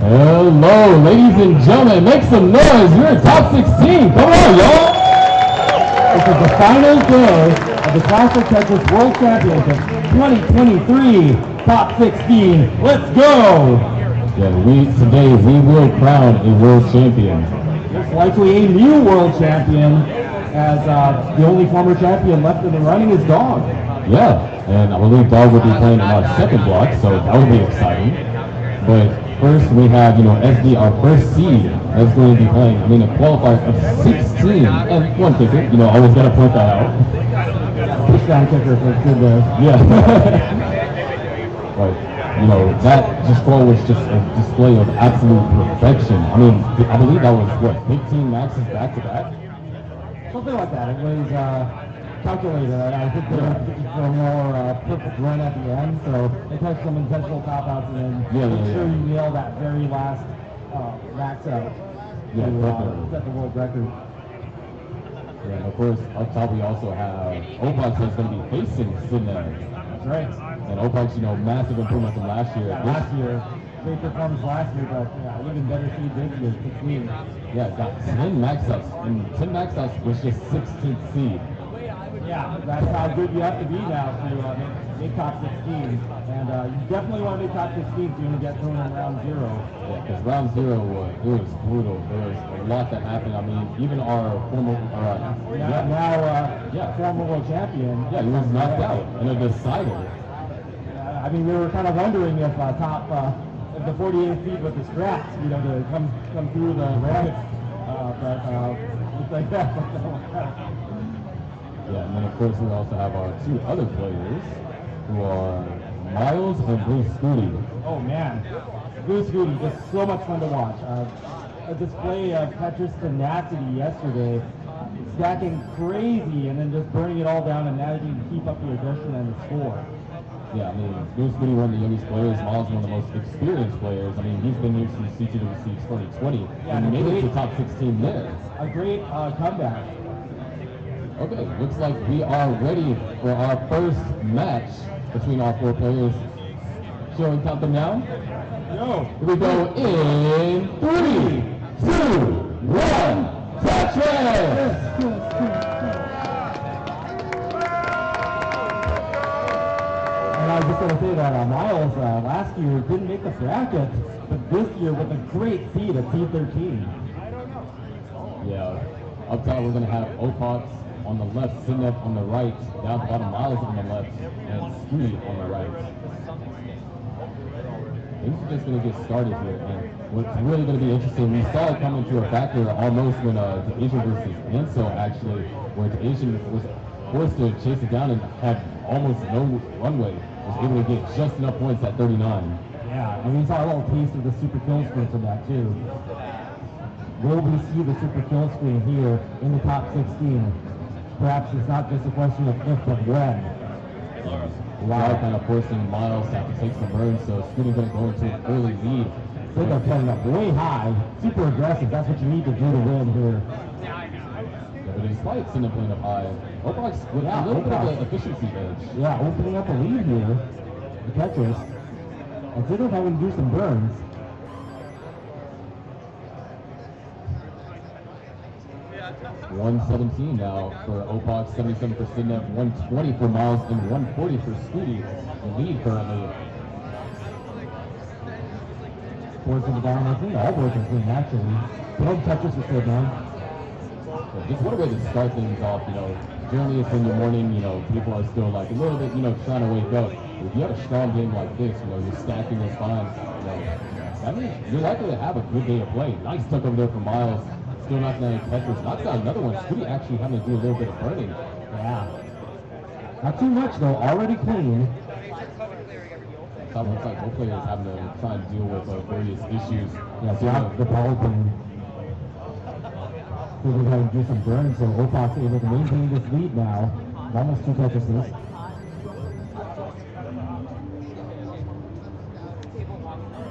Hello, ladies and gentlemen, make some noise. You're in top 16. Come on, y'all. This is the final day of the Classic Tetris World Championship 2023 top 16. Let's go. Yeah, today we will crown a world champion. Most likely a new world champion, as the only former champion left in the running is Dog. Yeah, and I believe Dog will be playing in our second block, so that will be exciting. But first, we have, SD, our first seed, that's going to be playing, a qualifier of 16, and one kicker, always got to point that out. Push down kicker for good there. Yeah. But, that just throw was just a display of absolute perfection. I believe that was, 15 maxes back to back? Something like that. It was, calculated. I think they were for a more perfect run at the end, so they took some intentional top outs and then make sure you nail that very last max out. Yeah, to set the world record. Yeah, and of course, up top we also have Obox that's going to be facing Sydney. That's right. And Obox, massive improvement from last year. Yeah, last year. Great performance last year, but even better seed this year, 16. Yeah, got 10 max ups, and 10 max ups was just 16th seed. Yeah, that's how good you have to be now to make top 16. And you definitely want to make top 16 so you're going to get thrown in round 0. Yeah, because round 0 it was brutal. There was a lot that happened. I mean, even our former, former world champion. Yeah, he was knocked out in a decider. I mean, we were kind of wondering if if the 48 feet with the straps, to come through the ramp, but it's like that. Yeah, and then of course we also have our 2 other players, who are Miles and Blue Scooty. Oh man, Blue Scooty, just so much fun to watch. A display of Tetris tenacity yesterday, stacking crazy and then just burning it all down and managing to keep up the addition and the score. Yeah, I mean, Blue Scooty, one of the youngest players, Miles, one of the most experienced players. I mean, he's been here since CTWC 2020 and made it to top 16 there. A great comeback. Okay, looks like we are ready for our first match between our 4 players. Shall we count them down? Go. Here we go in 3, 2, 1, Tetris! And I was just going to say that Miles last year didn't make the bracket, but this year with a great seed at T13. Yeah, up top we're going to have Opox on the left, Sinep on the right, down the bottom, Miles on the left, and Scooty on the right. Things are just going to get started here, and what's really going to be interesting, we saw it come into a factor almost when the Asian versus Enso actually, where the Asian was forced to chase it down and had almost no runway, was able to get just enough points at 39. Yeah, and we saw a little taste of the Super Killscreen from that too. Will we see the Super Killscreen here in the top 16? Perhaps it's not just a question of if, but when. Wow, kind of forcing Miles to have to take some burns, so Scooty's going to go into an early lead. They're playing up way high, super aggressive. That's what you need to do to win here. Yeah, but despite Sinep playing up high, Obox with a little bit of an efficiency edge. Yeah, opening up a lead here, the Tetris. And Sinep having to do some burns. 117 now for Opox, 77 for Sinep, 120 for Miles, and 140 for Scooty. The lead currently. Boards in the bottom, I think all boards are clean actually. Both Tetris are still down. So just what a way to start things off, Generally it's in the morning, people are still like a little bit, trying to wake up. If you have a strong game like this, your stacking is fine, that means you're likely to have a good day of play. Nice tuck over there for Miles. Still knocking down Tetris. Knocks down another one. Scooty actually having to do a little bit of burning. Yeah. Not too much though. Already clean. So it looks like both players having to try and deal with various issues. Yeah, so the power burn. So we're going to do some burns, so Opox able to maintain this lead now. Almost 2 Tetrises.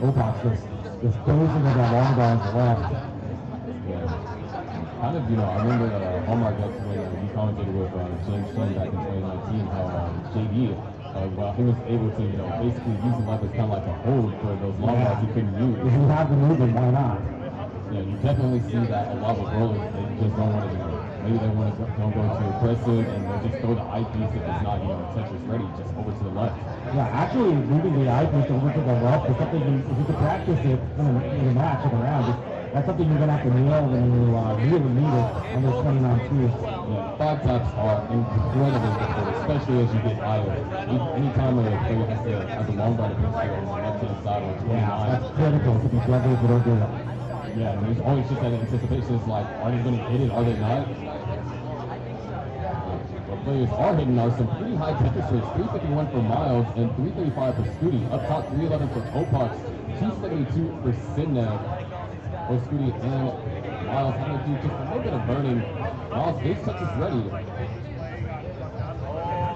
Opox just goes into that long ball on the left. Kind of, I remember Hallmark that's when he commented with James Chen back in 2019 how JD, well, he was able to, basically use the leverage kind of like a hold for those long balls he couldn't use. If you have the movement, why not? Yeah, you definitely see that a lot with rollers. They just don't want to, maybe they want to don't go too aggressive and they just throw the eyepiece if it's not, Tetris ready, just over to the left. Yeah, actually moving the eyepiece over to the left is something if you could practice it in a match, in a round. That's something you're going to have to nail when you really need it on those 29 twos. Yeah, 5 taps are incredibly difficult, especially as you get higher. Anytime a player has a long ball against you on the left-hand side on 29. Yeah, that's critical to be clever if you don't do it. Yeah, and there's always just that anticipation. It's like, are they going to hit it? Are they not? What players are hitting are some pretty high Tetris rates. 351 for Miles and 335 for Scooty. Up top, 311 for Opox, 272 for Sinep. Both Scooty and Miles having to do just a little bit of burning. Miles, his touch is ready.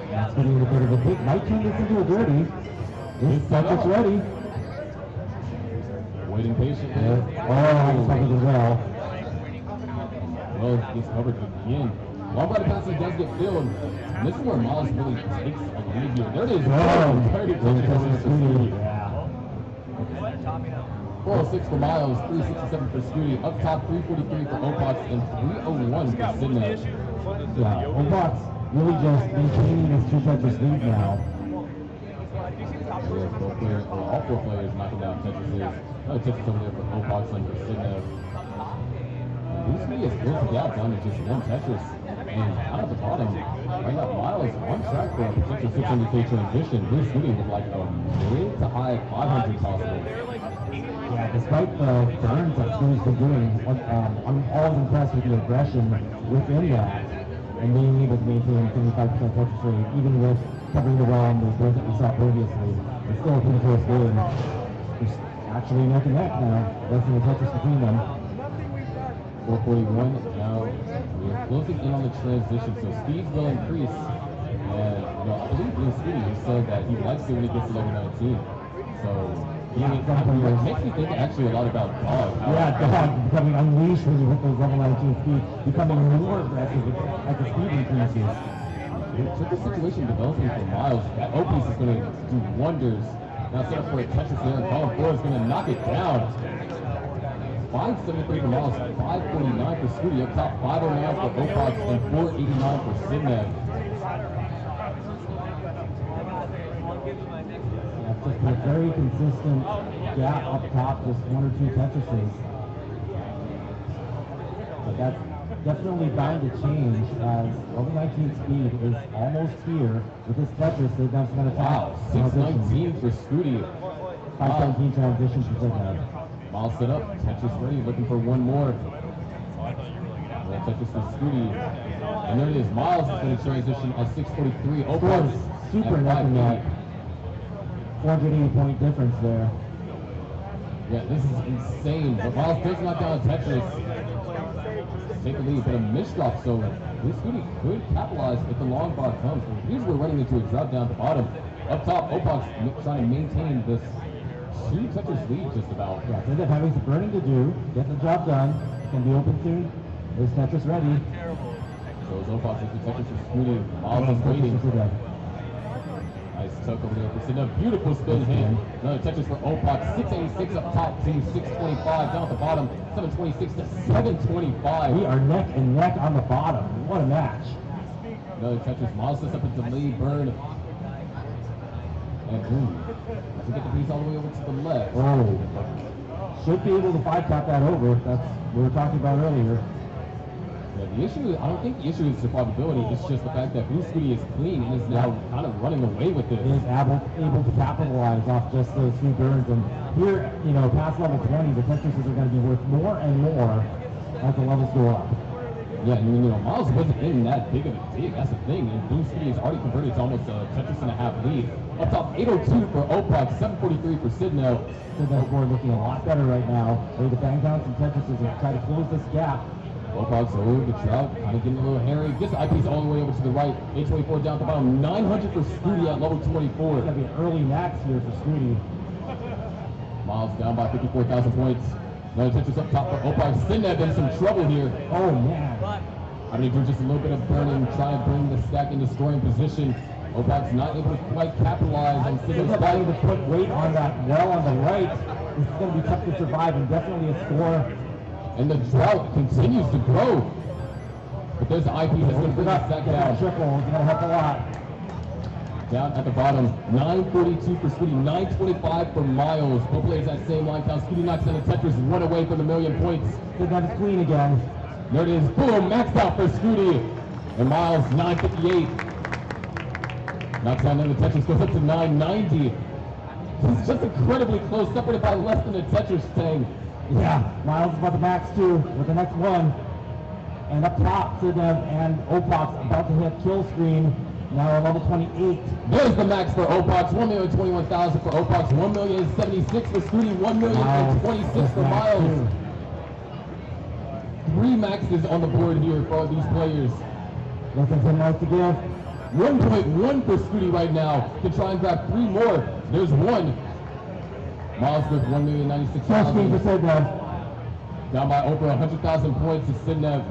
That's getting a bit of a big. Might turn this into a dirty. His touch is ready. Waiting patiently. Oh, he's coming as well. well gets covered again. Long body passing does get filled. And this is where Miles really takes a lead here. There it is. Yeah. 406 for Miles, 367 for Scooty. Up top, 343 for Opox, and 301 for Sidney. Yeah, Opox really just maintaining this two Tetris lead now. All four players knocking down Tetris. Another Tetris over there for Opox and for Sidney. Scooty has closed the gap down to just one Tetris. And out at the bottom, right now, Miles on track for a potential 600K transition. Scooty with like a mid to high 500 possible. Yeah, despite the burns that Scooty's been doing, I'm always impressed with the aggression within that and being able to maintain 75% Tetris rate, even with covering the well on the burns that we saw previously. It's still a pretty close game. There's actually neck and neck now, less than the Tetris between them. 441, now we're closing in on the transition, so speeds will increase. And I believe Blue Scooty has said that he likes it when he gets to level 19. So it makes me think actually a lot about Dog. Yeah, Dog becoming unleashed when you hit those level 19 speed, becoming more aggressive at the speed increases. With the situation developing for Miles, that O-piece is going to do wonders. Now set up for a Tetris there, and column 4 is going to knock it down. 573 for Miles, 549 for Scooty, up top 509 for Opox, and 489 for Sidney. Yeah, just a very consistent gap up top, just one or two Tetrises. But that's definitely bound to change as level 19 speed is almost here. With this Tetris, they're just going to Wow, 619 for Scooty. 517 transition for Sidney. Miles set up, Tetris ready, looking for one more. Well, Tetris for Scooty. And there it is, Miles is going to transition at 643. Opox super neck and neck. 480 point difference there. Yeah, this is insane. But Miles does knock down Tetris. Take the lead, but a misdrop, so this Scooty could capitalize if the long bar comes. Here's we're running into a drop down at the bottom. Up top, Opox trying to maintain this two Tetris lead just about. Yeah, so they're having some burning to do, get the job done, can be open soon. Is Tetris ready? So Opox is the Tetris for Scooty. Miles is waiting. Nice tuck over there for Sidney. Beautiful spin hit. Another Tetris for Opox. 686 up top to 625. Down at the bottom, 726 to 725. We are neck and neck on the bottom. What a match. Another Tetris. Miles sets up a delayed burn. And boom. To get the piece all the way over to the left. Oh. Should be able to 5-tap that over. That's what we were talking about earlier. Yeah, the issue, I don't think the issue is the probability. It's just the fact that Blue Scooty is clean and is now kind of running away with it. He is able to capitalize off just those few burns. And here, past level 20, the Tetrises are going to be worth more and more as the levels go up. Yeah, I mean, Miles wasn't in that big of a dig. That's the thing. And Blue Scooty has already converted to almost a Tetris and a half lead. Up top, 802 for Opox, 743 for Sidney. Sidney's board looking a lot better right now. Ready to bang down some Tetrises and try to close this gap. Opox over the trout, kind of getting a little hairy. Gets the eyepiece all the way over to the right. 824 down at the bottom. 900 for Scooty at level 24. It's going to be an early max here for Scooty. Miles down by 54,000 points. Another Tetris up top for Opox. Sidney in some trouble here. Oh, man. I mean, do just a little bit of burning, try and bring the stack into scoring position. Opox not able to quite capitalize on Sidney's fight. To put weight on that well on the right. This is going to be tough to survive and definitely a score. And the drought continues to grow. But there's the eyepiece that's going to bring the stack down. Triple is going to help a lot. Down at the bottom, 942 for Scooty, 925 for Miles. Both players that same line count. Scooty knocks down the Tetris, one away from the million points. That is clean again. There it is, boom, maxed out for Scooty. And Miles, 958. Knocks down the Tetris, goes up to 990. This is just incredibly close, separated by less than a Tetris thing. Yeah, Miles is about to max too with the next one. And up top, Sidney and Opox about to hit Killscreen. Now at level 28. There's the max for Opox, 1,021,000 for Opox, 1,076,000 for Scooty, 1,026,000 for Miles. 3 maxes on the board here for all these players. Looking for nice to give. 1.1 for Scooty right now to try and grab 3 more. There's 1. Miles with 1,096,000. Killscreen for Sidney. Down by over 100,000 points to Sidney.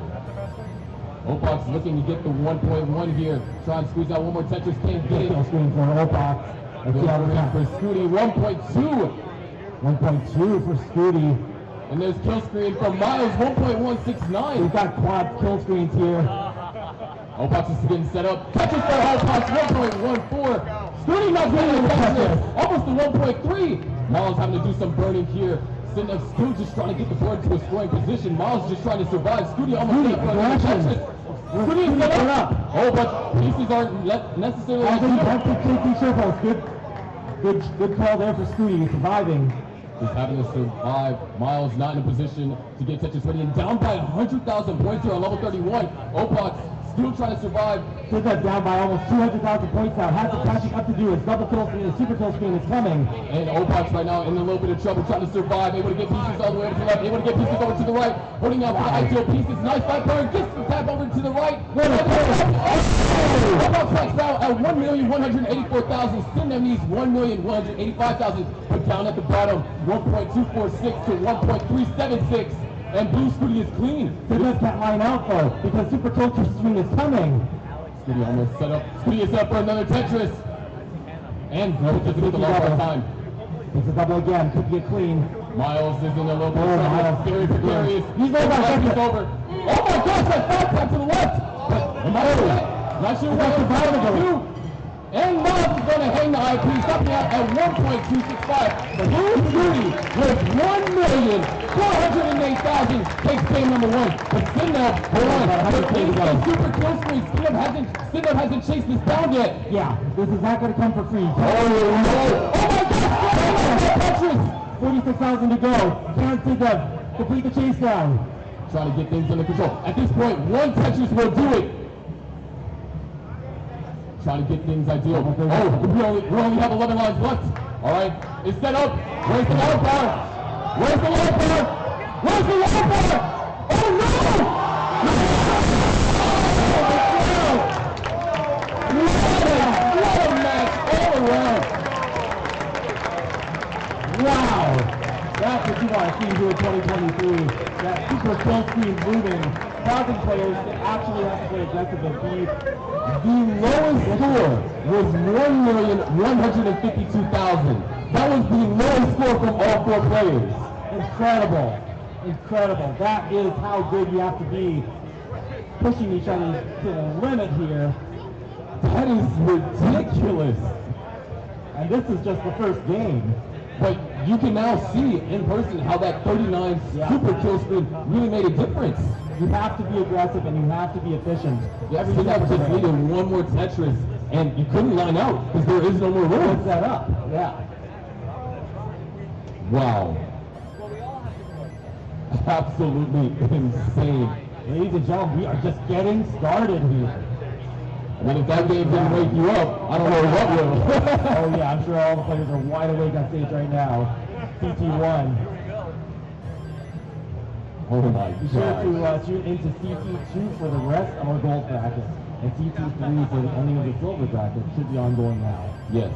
Opox looking to get the 1.1 here. Trying to squeeze out one more Tetris, can't get it. Killscreen for Opox. Let's see how we got For Scooty, 1.2. 1.2 for Scooty. And there's Killscreen from Miles, 1.169. We've got quad Killscreens here. Opox is getting set up. Tetris for Opox, 1.14. Scooty not getting the Tetris. Almost to 1.3. Miles having to do some burning here. Sindev still just trying to get the board to a scoring position. Miles just trying to survive. Scooty almost set up for another Tetris. Scooty is set up. Oh, but pieces aren't necessarily. I think that's the KT Sherpa. Good call there for Scooty. He's surviving. Just having to survive. Miles not in a position to get Tetris ready and down by 100,000 points here on level 31. Opox still trying to survive. Sindev down by almost 200,000 points now. Has some catching up to do. His double kill screen, his super kill screen is coming. And Opox right now in a little bit of trouble trying to survive. Able to get pieces all the way over to the left. Able to get pieces over to the right. Holding out for the ideal pieces. Nice light burn. Gets the tap over to the right. Opox right now at 1,184,000. Sindev needs 1,185,000. But down at the bottom, 1.246 to 1.376. And Blue Scooty is clean. Sindev can't line out though because super kill screen is coming. Scooty almost set up. Scooty is up for another Tetris. And no, just get the long time. It's a double again. Could get clean. Miles is in a little bit of trouble. Miles. Very precarious. He's over. He's over. Oh my gosh, that fast back to the left. Not sure what he's going to do. And Miles is going to hang the IP, stopping out at 1.265. Blue Scooty with 1,408,000 takes game number 1. But Sindev, hold on. Super Killscreen. Sindev hasn't chased this down yet. Yeah, this is not going to come for free. Oh no! Oh my God! Tetris! 46,000 to go. Can Sindev complete the chase down? Trying to get things under control. At this point, one Tetris will do it. Trying to get things ideal. Oh, we only have 11 lines left. All right, it's set up. Where's the loud bar? Where's the loud bar? Where's the loud bar? Oh no! What a match all around. Wow. That's what you want to see here in 2023. That super kill screen moving, causing players to actually have to play aggressive and beat. The lowest score was 1,152,000. That was the lowest score from all 4 players. Incredible. Incredible. That is how good you have to be, pushing each other to the limit here. That is ridiculous. And this is just the first game. But you can now see in person how that 39 super kill screen really made a difference. You have to be aggressive and you have to be efficient. Sindev just needed one more Tetris and you couldn't line out because there is no more room. What's that up? Yeah. Wow. Absolutely insane. Ladies and gentlemen, we are just getting started here. I mean, if that game didn't wake you up, I don't know what will. Oh yeah, I'm sure all the players are wide awake on stage right now. CT1. Oh my God. Be sure to tune into CT2 for the rest of our gold bracket. And CT3 for the ending of the silver bracket should be ongoing now. Yes.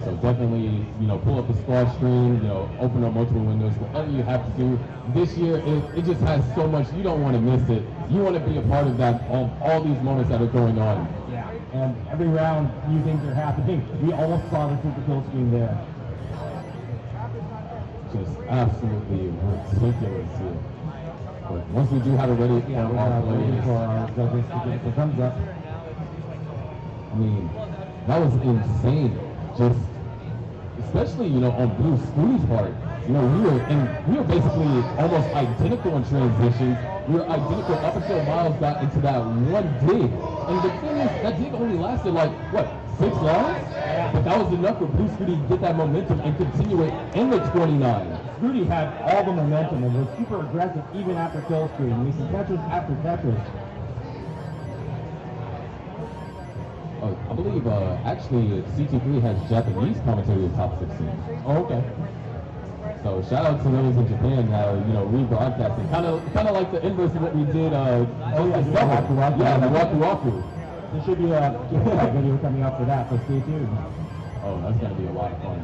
So definitely, pull up the squad screen, open up multiple windows, whatever you have to do. This year, it just has so much, you don't want to miss it. You want to be a part of that, all these moments that are going on. Yeah, and every round, new things are happening. We almost saw the super kill screen there. Just absolutely ridiculous here. But once we do have it ready for our players, for our judges to give us a thumbs up. I mean, that was insane. Just, especially, on Blue Scooty's part, we were basically almost identical in transitions. We were identical up until Miles got into that one dig. And the thing is, that dig only lasted 6 lines? But that was enough for Blue Scooty to get that momentum and continue it in the 29. Scooty had all the momentum and was super aggressive even after kill screen. We see Tetris after Tetris. I believe, actually, CT3 has Japanese commentary in top 16. Oh, okay. So shout out to those in Japan that are, rebroadcasting. Kind of like the inverse of what we did. The Waku Waku. There should be a video coming up for that, so stay tuned. Oh, that's going to be a lot of fun.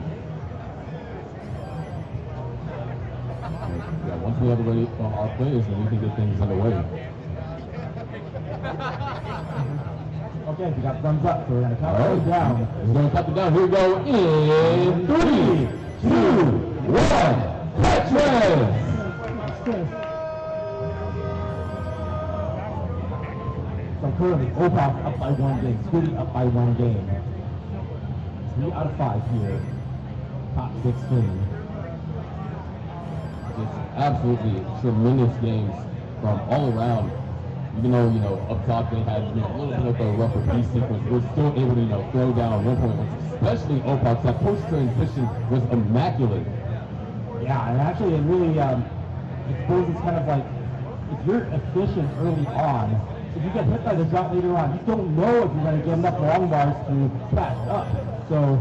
Yeah, once we have it ready for our players, then we can get things underway. Okay, we got thumbs up, so we're going to count it down. We're going to count it down. Here we go in 3, 2, 1. Tetris! So currently, Opal up by 1 game, Scooty up by 1 game. 3 out of 5 here. Top 16. Just absolutely tremendous games from all around. Even though, up top they had, a little bit of a rougher beat sequence, we're still able to, throw down 1 point, especially Opal. That post-transition was immaculate. Yeah, and actually it really exposes kind of like, if you're efficient early on, if you get hit by the shot later on, you don't know if you're going to get enough long bars to catch up. So,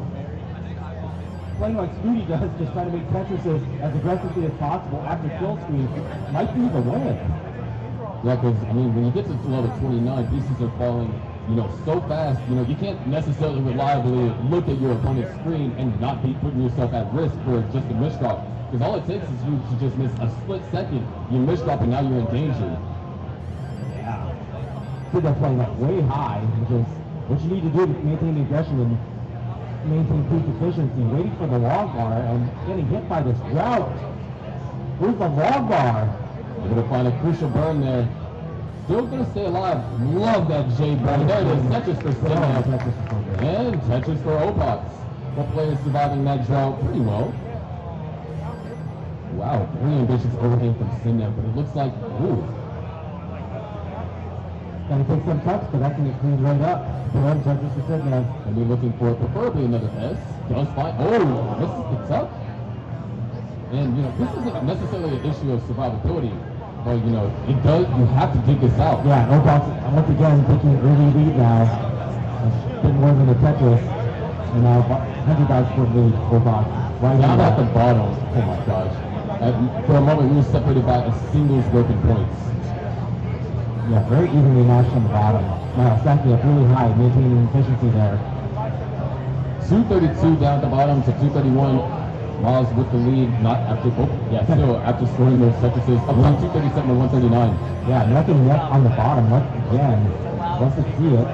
playing like Scooty does, just trying to make Tetris as aggressively as possible after Killscreen might be the win. Yeah, because, when you get to level 29, pieces are falling, so fast, you can't necessarily reliably look at your opponent's screen and not be putting yourself at risk for just a misdrop. Because all it takes is you to just miss a split second, you misdrop and now you're in danger. Yeah. So they're playing up way high, which is what you need to do to maintain the aggression and maintain peak efficiency, waiting for the long bar and getting hit by this drought. Where's the long bar? They're going to find a crucial burn there. Still going to stay alive. Love that J burn. There it is. Tetris for Sinab. And Tetris for Opox. What players surviving that drought pretty well. Wow, pretty ambitious overhang from Sinab, but it looks like, ooh. Gotta take some touch, but that can get cleaned right up. Tetris for Sinab. And we're looking for preferably another S. Does find, misses the tuck. And, this isn't necessarily an issue of survivability, but, it does, you have to dig this out. Yeah, Opox, once again, taking an early lead now. Been more than a Tetris. And now, 100 for lead, Opox. Right down at the bottom, oh my gosh. For a moment, we were separated by a single's broken points. Yeah, very evenly matched on the bottom. Now, stacking up really high, maintaining efficiency there. 232 down at the bottom to 231. Miles with the lead, not after, still after scoring those Tetrises, up to 237 to 139. Yeah, nothing yet on the bottom, once again. Let's see it.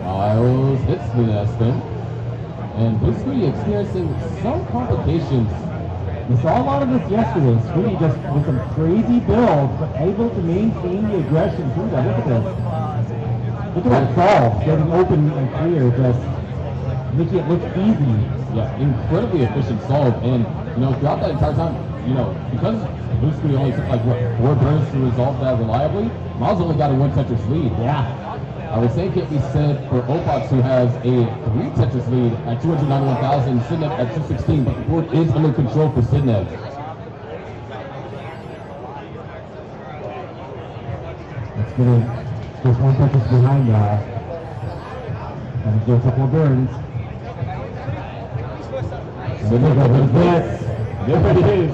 Miles hits the spin. And Blue Scooty experiencing some complications. We saw a lot of this yesterday. Scooty just with some crazy builds, but able to maintain the aggression through that. Look at this. Look at that solve, getting open and clear, just making it look easy. Yeah, incredibly efficient solve, and throughout that entire time, because Blue Scooty only took 4 burns to resolve that reliably, Miles only got a 1 Tetris lead. Yeah. I would say can't be said for Opox, who has a 3 Tetris lead at 291,000, Sidneb at 216, but the board is under control for Sidneb. Let's get in. Just 1 Tetris behind now. And do a couple of burns. There it is.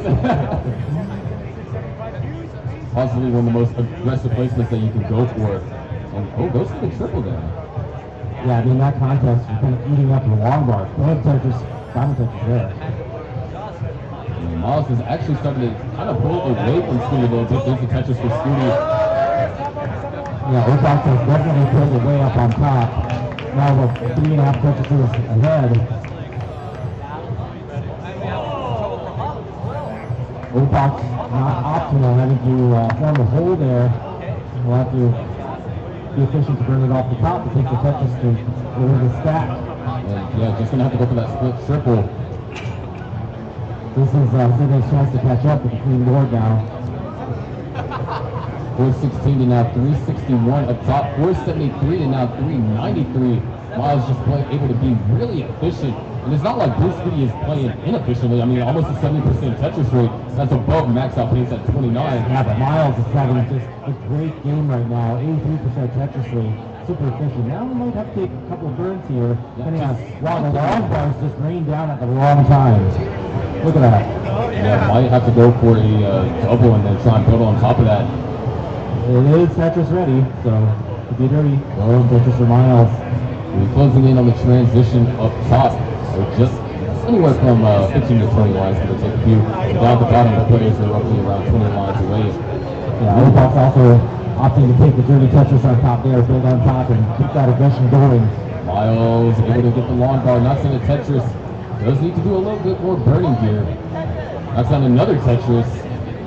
Possibly one of the most aggressive placements that you can go for. And goes for the triple there. Yeah, that contest, you're kind of eating up the long bar. Diamond Tetris there. And Miles is actually starting to kind of pull away from Scooty a little bit. There's the Tetris for Scooty. Yeah, Opox has definitely pulled away up on top. Now we're 3.5 Tetrises ahead. Opox not optimal, having to form a hole there. We'll have to be efficient to bring it off the top to take the Tetris to over the stack. And just gonna have to go for that split triple. This is Sidney's chance to catch up with the clean board now. 416 to now 361 up top. 473 to now 393. Miles just able to be really efficient. And it's not like Blue Scooty is playing inefficiently. Almost a 70% Tetris rate. That's above max out pace at 29. Yeah, but Miles is having just a great game right now. 83% Tetris rate. Super efficient. Now we might have to take a couple of burns here. Depending on, wow, the long bars just rained down at the wrong time. Look at that. Yeah, might have to go for a double and then try and build on top of that. It is Tetris ready, so it'd be dirty. Oh, Tetris for Miles. We're closing in on the transition up top. So just anywhere from 15 to 20 lines, going to take a few. Down at the bottom, the players are roughly around 20 lines away. Yeah, Opox also opting to take the dirty Tetris on top there, build on top, and keep that aggression going. Miles able to get the long bar, knocks on the Tetris. Does need to do a little bit more burning here. Knocks on another Tetris.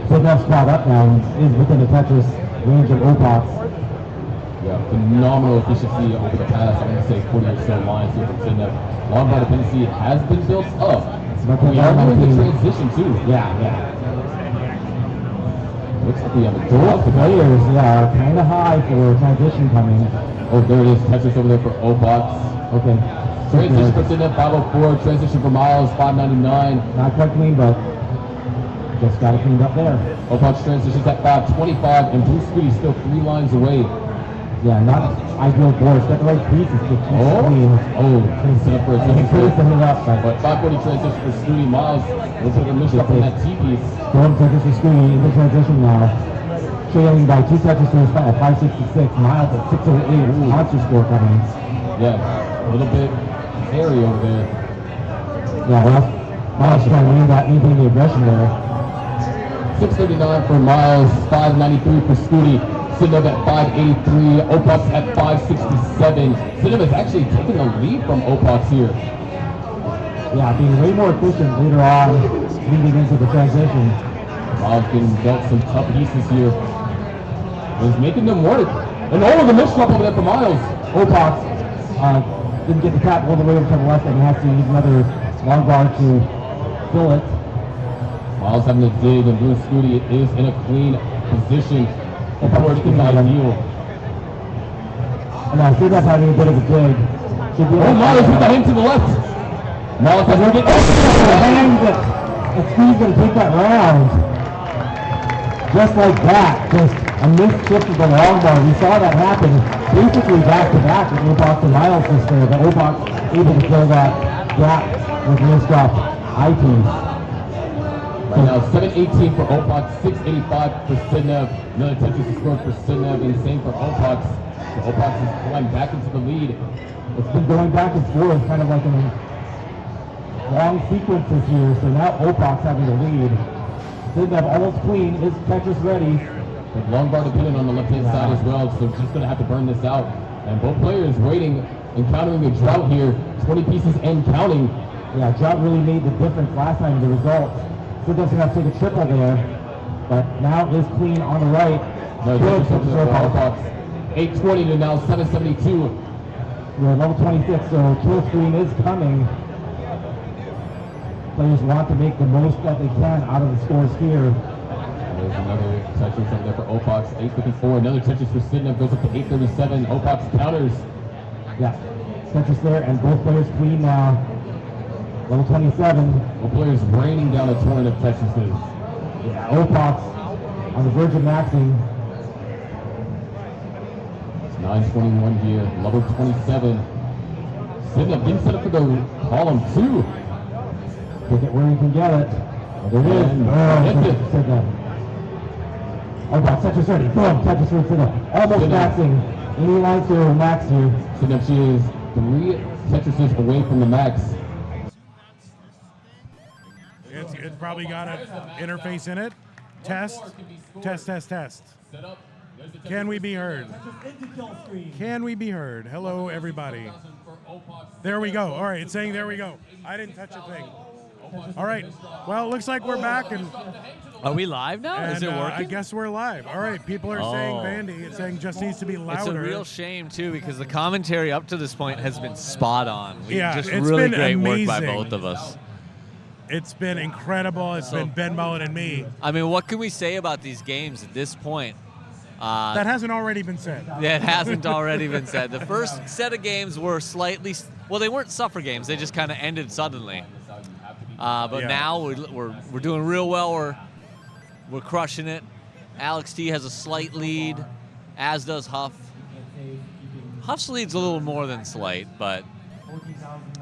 Sidnev's caught up now and is within the Tetris range of Opox. Yeah, phenomenal efficiency over the past, I'm going to say 40 or so lines here from Sidnev. Long bar dependency has been built up. But We are doing the transition too. Yeah. Looks like we have a Both draw. players, are kind of high for transition coming. Oh, there it is. Tetris over there for Opox. Okay. Transition for Sidnev, 504. Transition for Miles, 599. Not quite clean, but just got it cleaned up there. Opox transitions at 525, and Blue Scooty still 3 lines away. Yeah, not ideal boards. Got the right pieces to keep clean. Set up for a He second could have set. set it up, But 540 transition for Scooty. Miles looks like a mission up on that T-piece. Storm Tetris is screening in the transition now. Trailing by 2 Tetris at 566. Miles at 608. Monster score coming. Yeah, a little bit hairy over there. Yeah, well, Miles trying to maintain the aggression there. 639 for Miles, 593 for Scooty. Sidnev at 583, Opox at 567. Sidnev is actually taking the lead from Opox here. Yeah, being way more efficient later on, leading into the transition. Miles getting dealt some tough pieces here. He's making them work. And the mix up over there for Miles. Opox didn't get the tap all the way over to the left, and he has to use another long bar to fill it. Miles having to dig, and Blue Scooty is in a clean position. Board is ideal. And I think that's having a bit of a dig. Should be Miles with the hand to the left. Miles has to get and Steve's going to take that round. Just like that. Just a missed shift of the long bar. We saw that happen basically back to back with Opox and Miles just there. But Opox able to fill that gap with missed up eyepiece. Right now, 718 for Opox, 685 for Sidnev. Another Tetris is scored for Sidnev, and same for Opox. So Opox is going back into the lead. It's been going back and forth, kind of like in long sequences here. So now Opox having the lead. Sidnev almost clean. Is Tetris ready? But long bar dependent on the left-hand side as well, so just going to have to burn this out. And both players waiting, encountering a drought here, 20 pieces and counting. Yeah, drought really made the difference last time in the results. Sidnev's going to have to take a triple there, but now is clean on the right. No, Good Tetris for Opox. 820 to now 772. We're at level 26, so kill screen is coming. Players want to make the most that they can out of the scores here. There's another Tetris up there for Opox, 854. Another Tetris for Sidnev goes up to 837. Opox counters. Yeah, Tetris there, and both players clean now. Level 27. Both players raining down a torrent of Tetrises. Yeah, Opox on the verge of maxing. It's 921 here, level 27. Sidnev getting set up for the column 2. Take it where you can get it. Oh, there it is. Sidnev. Opox, Tetris ready. Boom, Tetris ready, Sidnev. Almost maxing. Any lines to max here. Sidnev, she is 3 Tetrises away from the max. It's probably got an interface in it. Test. Can we be heard? Can we be heard? Hello, everybody. There we go. All right, it's saying there we go. I didn't touch a thing. All right. Well, it looks like we're back. Are we live now? Is it working? I guess we're live. All right. People are saying Vandy. It's saying just needs to be louder. It's a real shame, too, because the commentary up to this point has been spot on. It's really been great amazing. work by both of us. It's been incredible. It's been Ben Mullen and me. I mean, what can we say about these games at this point? That hasn't already been said. That hasn't already been said. The first set of games were slightly, well, they weren't suffer games. They just kind of ended suddenly. But now we're doing real well. We're crushing it. Alex T has a slight lead, as does Huff. Huff's lead's a little more than slight,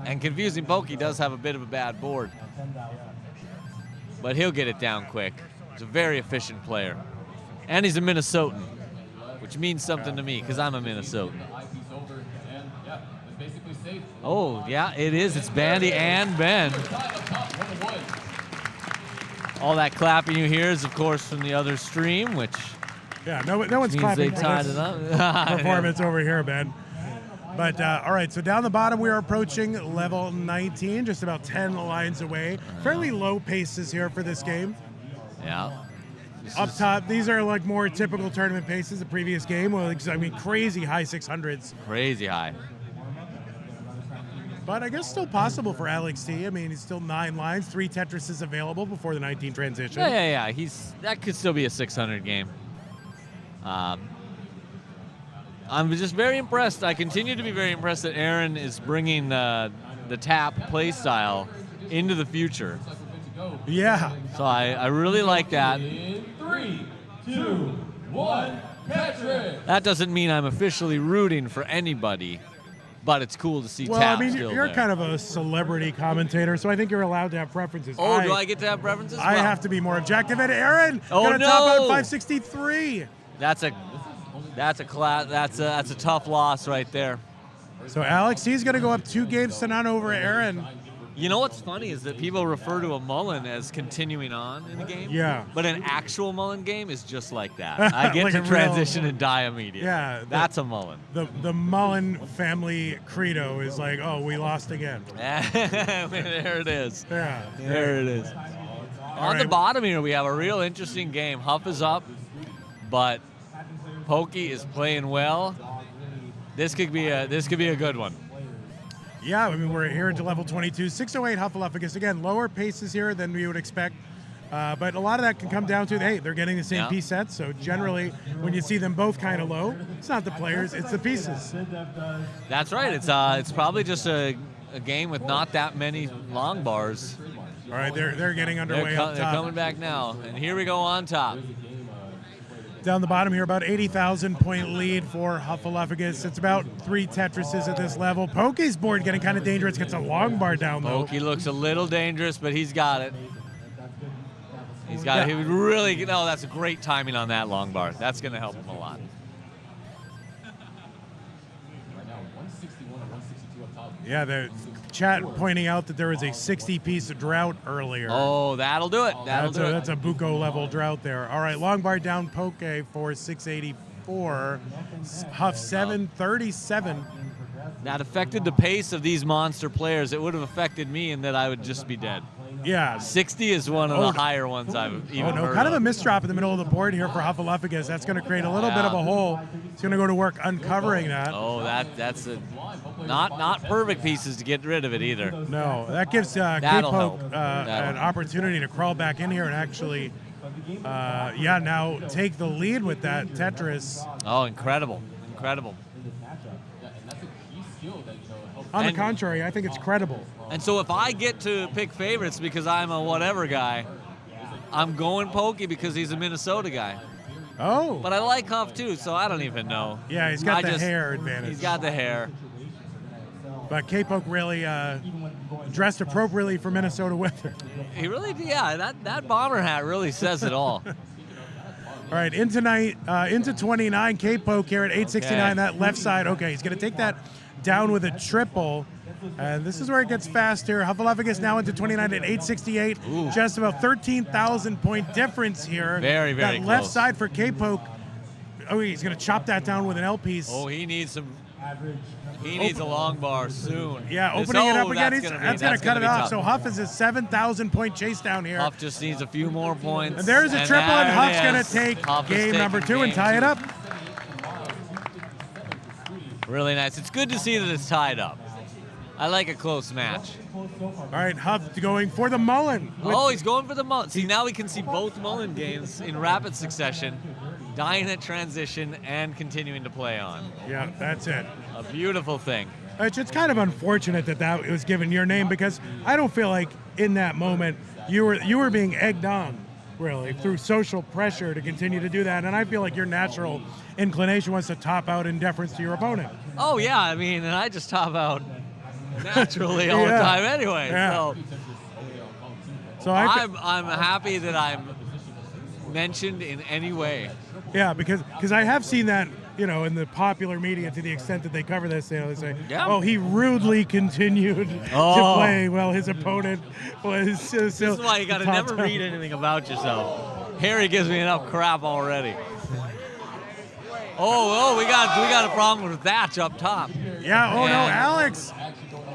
and Confusing Pokey does have a bit of a bad board. But he'll get it down quick. He's a very efficient player. And he's a Minnesotan, which means something to me because I'm a Minnesotan. Oh, yeah, it is. It's Bandy and Ben. All that clapping you hear is, of course, from the other stream, which Yeah, no one's Means clapping they for tied this it up. performance over here, Ben. But all right, so down the bottom, we are approaching level 19, just about 10 lines away. Fairly low paces here for this game. Yeah. Up top, these are like more typical tournament paces. The previous game was, I mean, crazy high 600s. Crazy high. But I guess still possible for Alex T. I mean, he's still 9 lines, 3 Tetrises available before the 19 transition. Yeah. That could still be a 600 game. I'm just very impressed. I continue to be very impressed that Aaron is bringing the tap play style into the future. Yeah. So I really like that. 3, 2, 1, Tetris. That doesn't mean I'm officially rooting for anybody, but it's cool to see Well, tap I mean, still you're there. kind of a celebrity commentator, so I think you're allowed to have preferences. Oh, do I get to have preferences? I Well, have to be more objective. And Aaron, Oh, gonna top out no. 563. That's a tough loss right there. So Alex, he's gonna go up 2 games to none over Aaron. You know what's funny is that people refer to a mullen as continuing on in a game. Yeah. But an actual mullen game is just like that. I get Like to a real- transition and die immediately. Yeah, That's a mullen. The Mullen family credo is like, oh, we lost again. There it is. Yeah. There it is. On the right. bottom here, we have a real interesting game. Huff is up, but Pokey is playing well. This could be a good one. Yeah, I mean, we're here into level 22. 608 Hufflepuffus. Again, lower paces here than we would expect. But a lot of that can come down to, hey, they're getting the same Yeah. piece sets. So generally, when you see them both kind of low, it's not the players, it's the pieces. That's right. It's probably just a game with not that many long bars. All right, they're getting underway up They're top. coming back now. And here we go on top. Down the bottom here, about 80,000 point lead for Hufflepuffus. It's about 3 Tetrises at this level. Pokey's board getting kind of dangerous. Gets a long bar down though. Pokey looks a little dangerous, but he's got it. He's got it. He would really, that's a great timing on that long bar. That's going to help him a lot. Yeah, the chat pointing out that there was a 60-piece drought earlier. Oh, that'll do it. That's a Buko level drought there. All right, long bar down Poke for 684. Huff 737. That affected the pace of these monster players. It would have affected me in that I would just be dead. Yeah. 60 is one of the higher ones I've even heard Kind of a of. misdrop in the middle of the board here for Hufflepuffus. That's going to create a little bit of a hole. He's going to go to work uncovering that. Oh, that's a not perfect pieces to get rid of it either. No, that gives That'll K-Poke help. an opportunity to crawl back in here and actually, now take the lead with that Tetris. Oh, incredible. On the And- contrary, I think it's credible. And so if I get to pick favorites because I'm a whatever guy, I'm going Pokey because he's a Minnesota guy. Oh. But I like Huff too, so I don't even know. Yeah, he's got the hair advantage. He's got the hair. But K-Poke really dressed appropriately for Minnesota weather. He really, that bomber hat really says it all. All right, into 29, K-Poke here at 869, Okay. that left side. Okay, he's going to take that down with a triple. And this is where it gets fast here. Hufflepuffus now into 29 at 868. Ooh. Just about 13,000 point difference here. Very, very That left close. side for K-Poke. Oh, he's going to chop that down with an L piece. Oh, he needs a long bar soon. Yeah, opening it up again. That's That's going to cut it be off. tough. So Huff is a 7,000 point chase down here. Huff just needs a few more points. And there's a triple, and there Huff's it going is. to take Huff is game taking number 2 and game tie it 2. up. Really nice. It's good to see that it's tied up. I like a close match. All right, Huff going for the Mullen. Oh, he's going for the Mullen. See, now we can see both Mullen games in rapid succession, dying at transition and continuing to play on. Yeah, that's it. A beautiful thing. It's kind of unfortunate that was given your name, because I don't feel like in that moment you were being egged on, really, through social pressure to continue to do that. And I feel like your natural inclination was to top out in deference to your opponent. Oh, yeah, I mean, and I just top out naturally all the Yeah. time anyway. Yeah. So I'm happy that I'm mentioned in any way. yeah, because I have seen that, in the popular media, to the extent that they cover this, they say, Yeah. oh, he rudely continued to play while his opponent was still. This is why you got to never read anything about yourself. Harry gives me enough crap already. Oh, we got a problem with Thatch up top. Yeah, oh no, And Alex.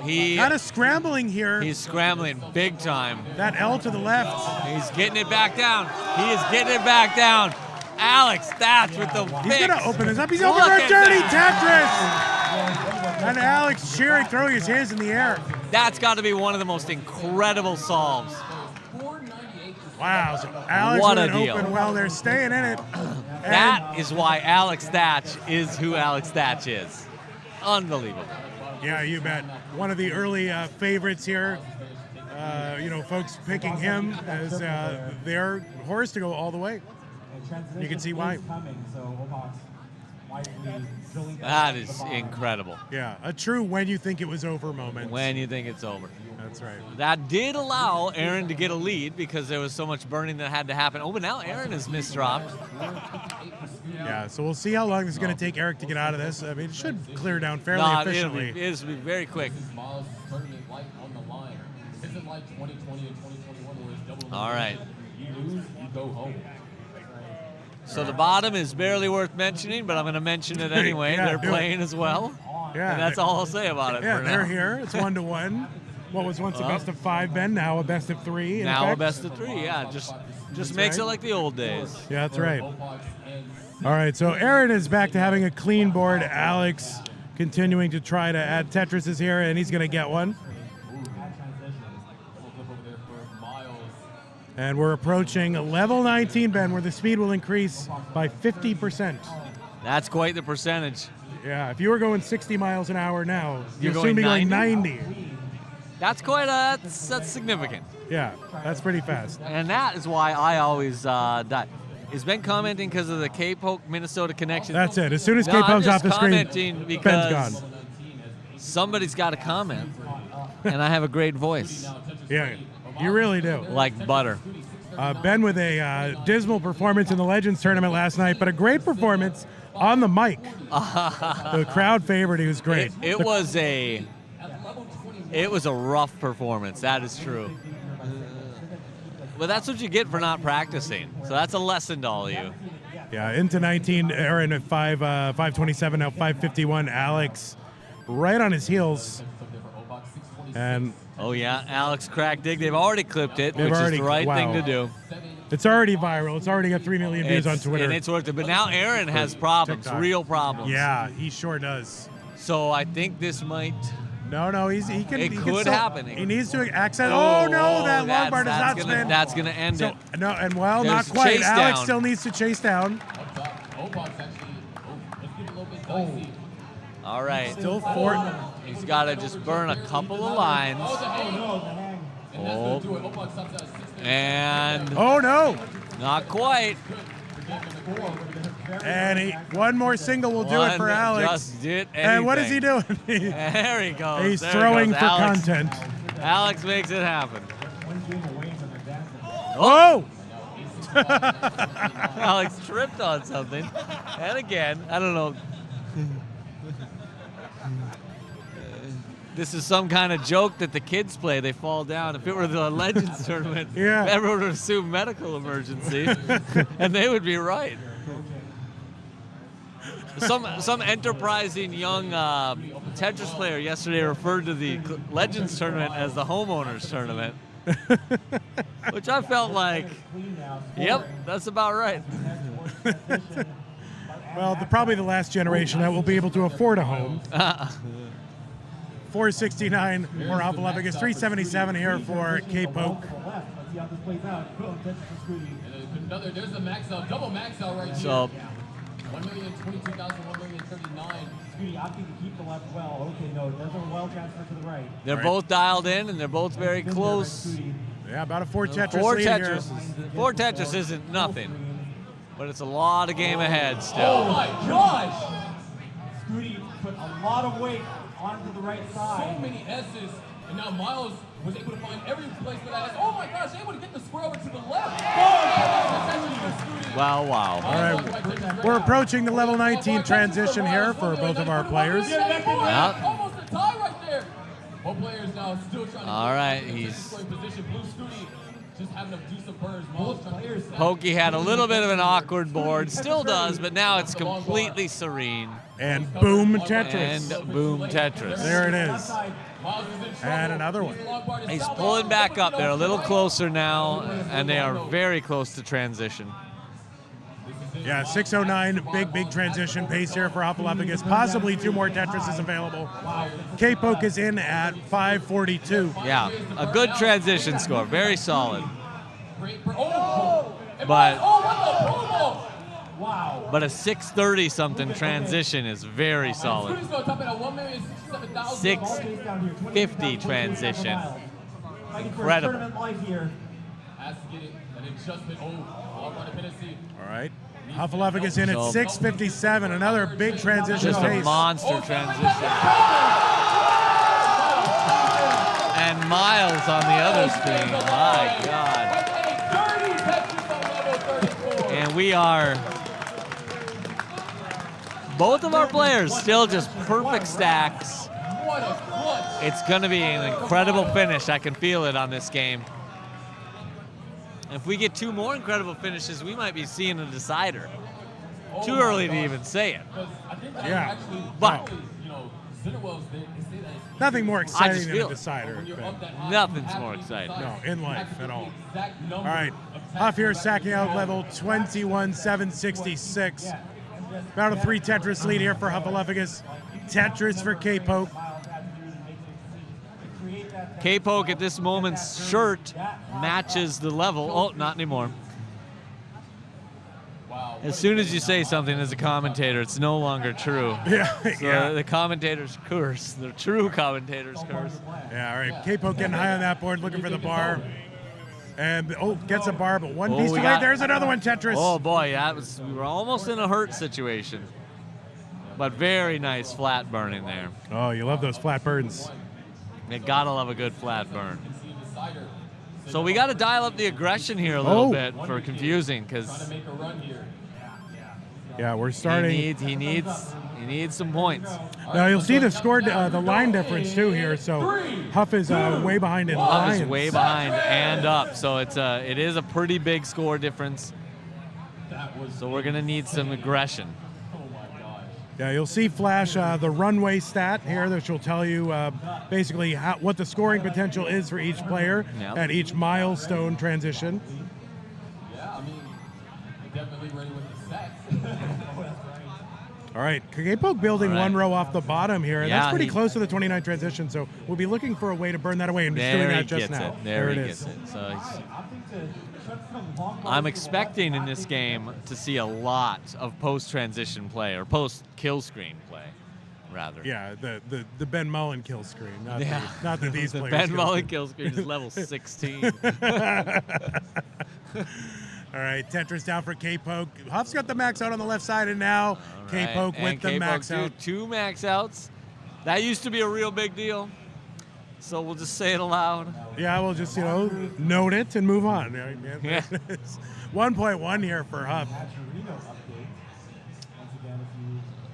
Kind of scrambling here. He's scrambling big time. That L to the left. He's getting it back down. He is getting it back down. Alex Thatch with the He's fix. going to open this up. He's Look over there, at dirty that. Tetris. And Alex cheering, throwing his hands in the air. That's got to be one of the most incredible solves. Wow, so Alex What with a an deal. open well. They're staying in it. That is why Alex Thatch is who Alex Thatch is. Unbelievable. Yeah, you bet. One of the early favorites here. Folks picking him as their horse to go all the way. You can see why. That is incredible. Yeah, a true when you think it was over moment. When you think it's over. That's right. That did allow Aaron to get a lead because there was so much burning that had to happen. Oh, but now Aaron is misdropped. Yeah, so we'll see how long this is going to take Eric to get out of this. I mean, it should clear down fairly efficiently. It'll be very quick. All right. So the bottom is barely worth mentioning, but I'm going to mention it anyway. Yeah, They're playing as well. Yeah, And that's all I'll say about it. Yeah, for they're now. here. It's 1-1. What was once a best of 5, Ben? Now a best of 3. Now effect. a best of 3, yeah. Just makes right. it like the old days. Yeah, that's right. All right, so Aaron is back to having a clean board. Alex continuing to try to add Tetris is here, and he's going to get one. And we're approaching level 19, Ben, where the speed will increase by 50%. That's quite the percentage. Yeah, if you were going 60 miles an hour now, You're you'll soon be going going 90. That's that's significant. Yeah, that's pretty fast. And that is why I always die. Is Ben commenting because of the K-Poke Minnesota connection? That's it. As soon as No, K I'm comes just off the screen, commenting Ben's because gone. somebody's got to comment, and I have a great voice, Yeah, you really do. like butter. Ben with a dismal performance in the Legends tournament last night, but a great performance on the mic. The crowd favorite, he was great. It was a rough performance. That is true. But that's what you get for not practicing. So that's a lesson to all of you. Yeah, into 19, Aaron at 5:27, now 5:51. Alex right on his heels. And Oh yeah, Alex crack dig. They've already clipped it, They've which is already- the right thing wow. to do. it's already viral. It's already got 3 million views on Twitter. And it's worth it. But now Aaron has problems, TikTok. real problems. Yeah, he sure does. So I think this might. No, he can. It he can could still- happen. He needs to accent. Oh no, that long bar does not spin. That's gonna end So, it. no, and well, There's not quite. chase Alex down. still needs to chase down. All right. Still 4. He's got to just burn a couple of lines. Oh. And Oh no! not quite. And one more single will do it for One Alex. Just did And what is he anything. doing? There he goes. He's There throwing goes for Alex. content. Alex makes it happen. Oh! Alex tripped on something. And again, I don't know. This is some kind of joke that the kids play. They fall down. If it were the Legends tournament, Yeah. everyone would assume medical emergency, and they would be right. Some enterprising young Tetris player yesterday referred to the Legends tournament as the homeowners tournament, which I felt like, yep, that's about right. Well, probably the last generation that will be able to afford a home. 469 more Alpha Love against 377 here for K-Poke. There's a max out, double max out right So, here. 1,022,000, 1,039. Scooty opting to keep the left well. Okay, no, there's a well transfer to the right. they're both dialed in, and they're both very close. Yeah, about a 4 Tetris Four lead here. Four Tetris isn't nothing, but it's a lot of game ahead Oh still. my gosh! Scooty put a lot of weight onto the right So side. many S's, and now Miles was able to find every place that I S. Oh my gosh, able to get the square over to the left. Wow. All right, we're approaching the level 19 transition here for both of our players. Yeah. Almost a tie right there. Both players now still trying to All right, get he's position. Blue Scooty Pokey had a little bit of an awkward board, still does, but now it's completely serene. And boom, Tetris. And boom, Tetris. There it is. And another one. He's pulling back up. They're a little closer now, and they are very close to transition. Yeah, 6:09, big transition pace here for Hufflepuffus. Possibly 2 more Tetrises available. K-Poke is in at 5:42. Yeah, a good transition score, very solid. But a 6:30 something transition is very solid. 6:50 transition, incredible. All right. Hufflepuffus in at 6:57, another big transition Just pace. a monster transition. And Miles on the other screen, my God. And we are, both of our players still just perfect stacks. It's gonna be an incredible finish. I can feel it on this game. If we get 2 more incredible finishes, we might be seeing a decider. Too early to even say it. Yeah. But nothing more exciting than a feel it. decider. Nothing's more exciting. No, in life at all. All right. Huff here sacking out level 21,766. About a 3 Tetris lead here for Hufflepuffus. Tetris for K-Poke. K-Poke at this moment's shirt matches the level. Oh, not anymore. As soon as you say something as a commentator, it's no longer true. Yeah. So the commentators curse. The true commentators curse. Yeah, all right. K-Poke getting high on that board, looking for the bar. And, gets a bar, but one piece too late. There's another one, Tetris. Oh, boy, we were almost in a hurt situation. But very nice flat burning there. Oh, you love those flat burns. You gotta love a good flat burn. So we gotta dial up the aggression here a little bit for confusing, because yeah, we're starting. He needs some points. Now you'll see the score, the line difference too here. So Huff is way behind in Huff lines. is way behind and up, so it is a pretty big score difference. So we're gonna need some aggression. Yeah, you'll see flash the runway stat here, which will tell you basically what the scoring potential is for each player at each milestone transition. All right, K-Poke building one row off the bottom here, and that's pretty close to the 29 transition, so we'll be looking for a way to burn that away, and just doing that just now. There it is. So I'm expecting in this game to see a lot of post-transition play, or post-kill-screen play, rather. Yeah, the Ben Mullen kill screen, not the these the players. Ben Mullen kill screen is level 16. All right, Tetris down for K-Poke. Huff's got the max out on the left side, and now K-Poke with the max out. 2 max outs. That used to be a real big deal. So we'll just say it aloud. Yeah, we'll just, note it and move on. Yeah. 1.1 here for Huff.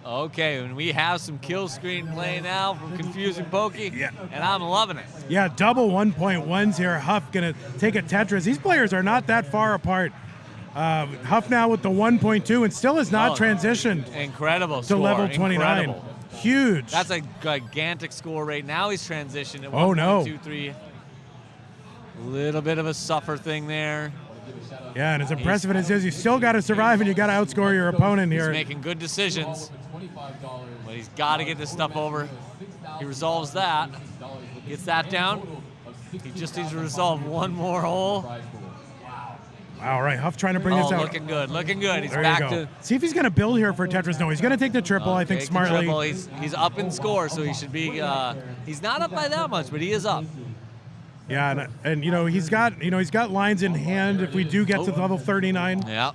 Okay, and we have some kill screen play now from Confusing Pokey, and I'm loving it. Yeah, double 1.1s here. Huff going to take a Tetris. These players are not that far apart. Huff now with the 1.2 and still has not transitioned. Incredible to score. level 29. Incredible. Huge. That's a gigantic score right now. He's transitioned at 1.23. A little bit of a suffer thing there. Yeah, and as impressive as it is, you still got to survive and you got to outscore your opponent here. He's making good decisions, but he's got to get this stuff over. He resolves that, gets that down. He just needs to resolve one more hole. All right, Huff trying to bring this out. Looking good, looking good. He's there back you go. to. See if he's going to build here for Tetris. No, he's going to take the triple. I think smartly. Triple. He's up in score, so he should be. He's not up by that much, but he is up. Yeah, and he's got lines in hand if we do get to level 39. Yeah.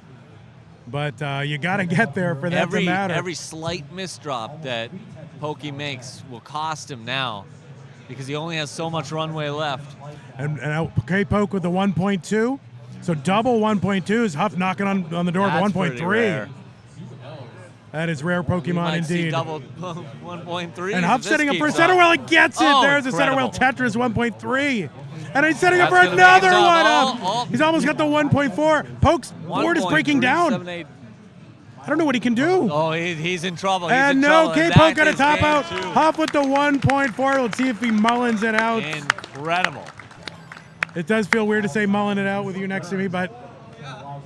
But you got to get there for that to matter. Every slight misdrop that Pokey makes will cost him now, because he only has so much runway left. And K-Poke with the 1.2. So double 1.2 is Huff knocking on the door of 1.3. That is rare We Pokemon might see indeed. double 1.3. And Huff setting up for a center wheel and gets it. Oh, There's a center wheel incredible. Tetris 1.3. And he's setting up for That's gonna be another a good one job. up. Oh. He's almost got the 1.4. Poke's board is breaking down. 1.378. I don't know what he can do. Oh, he's in trouble. He's And in no, trouble. K-Poke got a That top is out. game two. Huff with the 1.4. Let's see if he mullins it out. Incredible. It does feel weird to say mulling it out with you next to me, but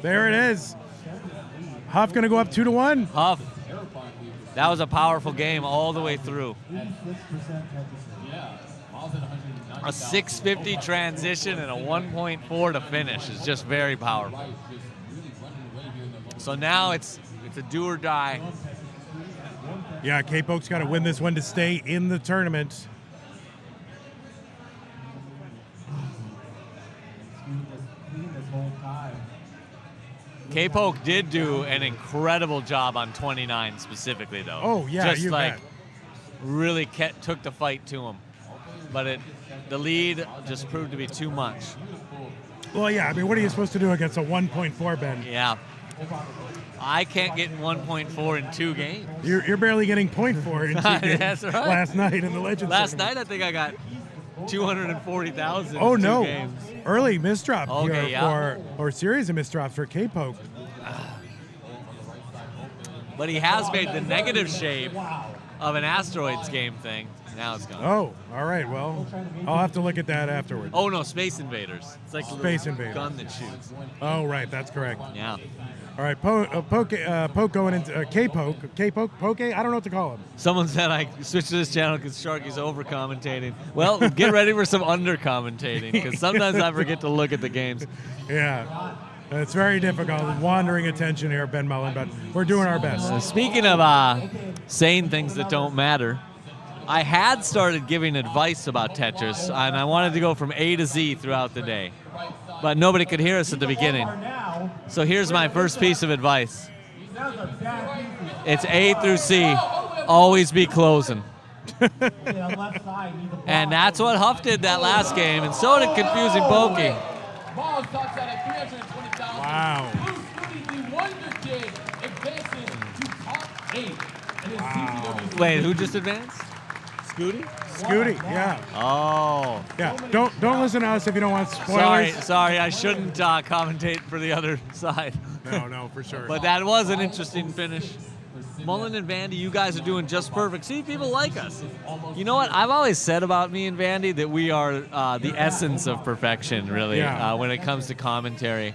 there it is. Huff going to go up 2-1. Huff. That was a powerful game all the way through. A 650 transition and a 1.4 to finish is just very powerful. So now it's a do or die. Yeah, K-Poke's got to win this one to stay in the tournament. K-Poke did do an incredible job on 29 specifically, though. Oh, yeah, just you like bet. really took the fight to him. But the lead just proved to be too much. Well, yeah, I mean, what are you supposed to do against a 1.4, Ben? Yeah. I can't get 1.4 in 2 games. You're barely getting 0.4 in 2 games. That's right. Last night in the Legends Last tournament. night I think I got 240,000 Oh, in 2 no. games. Early misdrop Okay, here yeah. or series of misdrops for K-Poke. But he has made the negative shape of an Asteroids game thing. Now it's gone. Oh, all right. Well, I'll have to look at that afterwards. Oh, no, Space Invaders. It's like a Space little Invaders. gun that shoots. Oh, right. That's correct. Yeah. All right. Poke going into K-Poke. K-Poke? Poke? I don't know what to call him. Someone said I switched to this channel because Sharky's over-commentating. Well, get ready for some under-commentating because sometimes I forget to look at the games. Yeah. It's very difficult. Wandering attention here, Ben Mullen, but we're doing our best. Speaking of saying things that don't matter, I had started giving advice about Tetris, and I wanted to go from A to Z throughout the day. But nobody could hear us at the beginning. So here's my first piece of advice. It's A through C. Always be closing. And that's what Huff did that last game, and so did Confusing Pokey. Wow. Wait, who just advanced? Scooty? Scooty, yeah. Oh. Yeah. Don't listen to us if you don't want spoilers. Sorry, I shouldn't commentate for the other side. No, for sure. But that was an interesting finish. Mullen and Vandy, you guys are doing just perfect. See, people like us. You know what? I've always said about me and Vandy that we are the essence of perfection, really, Yeah. when it comes to commentary.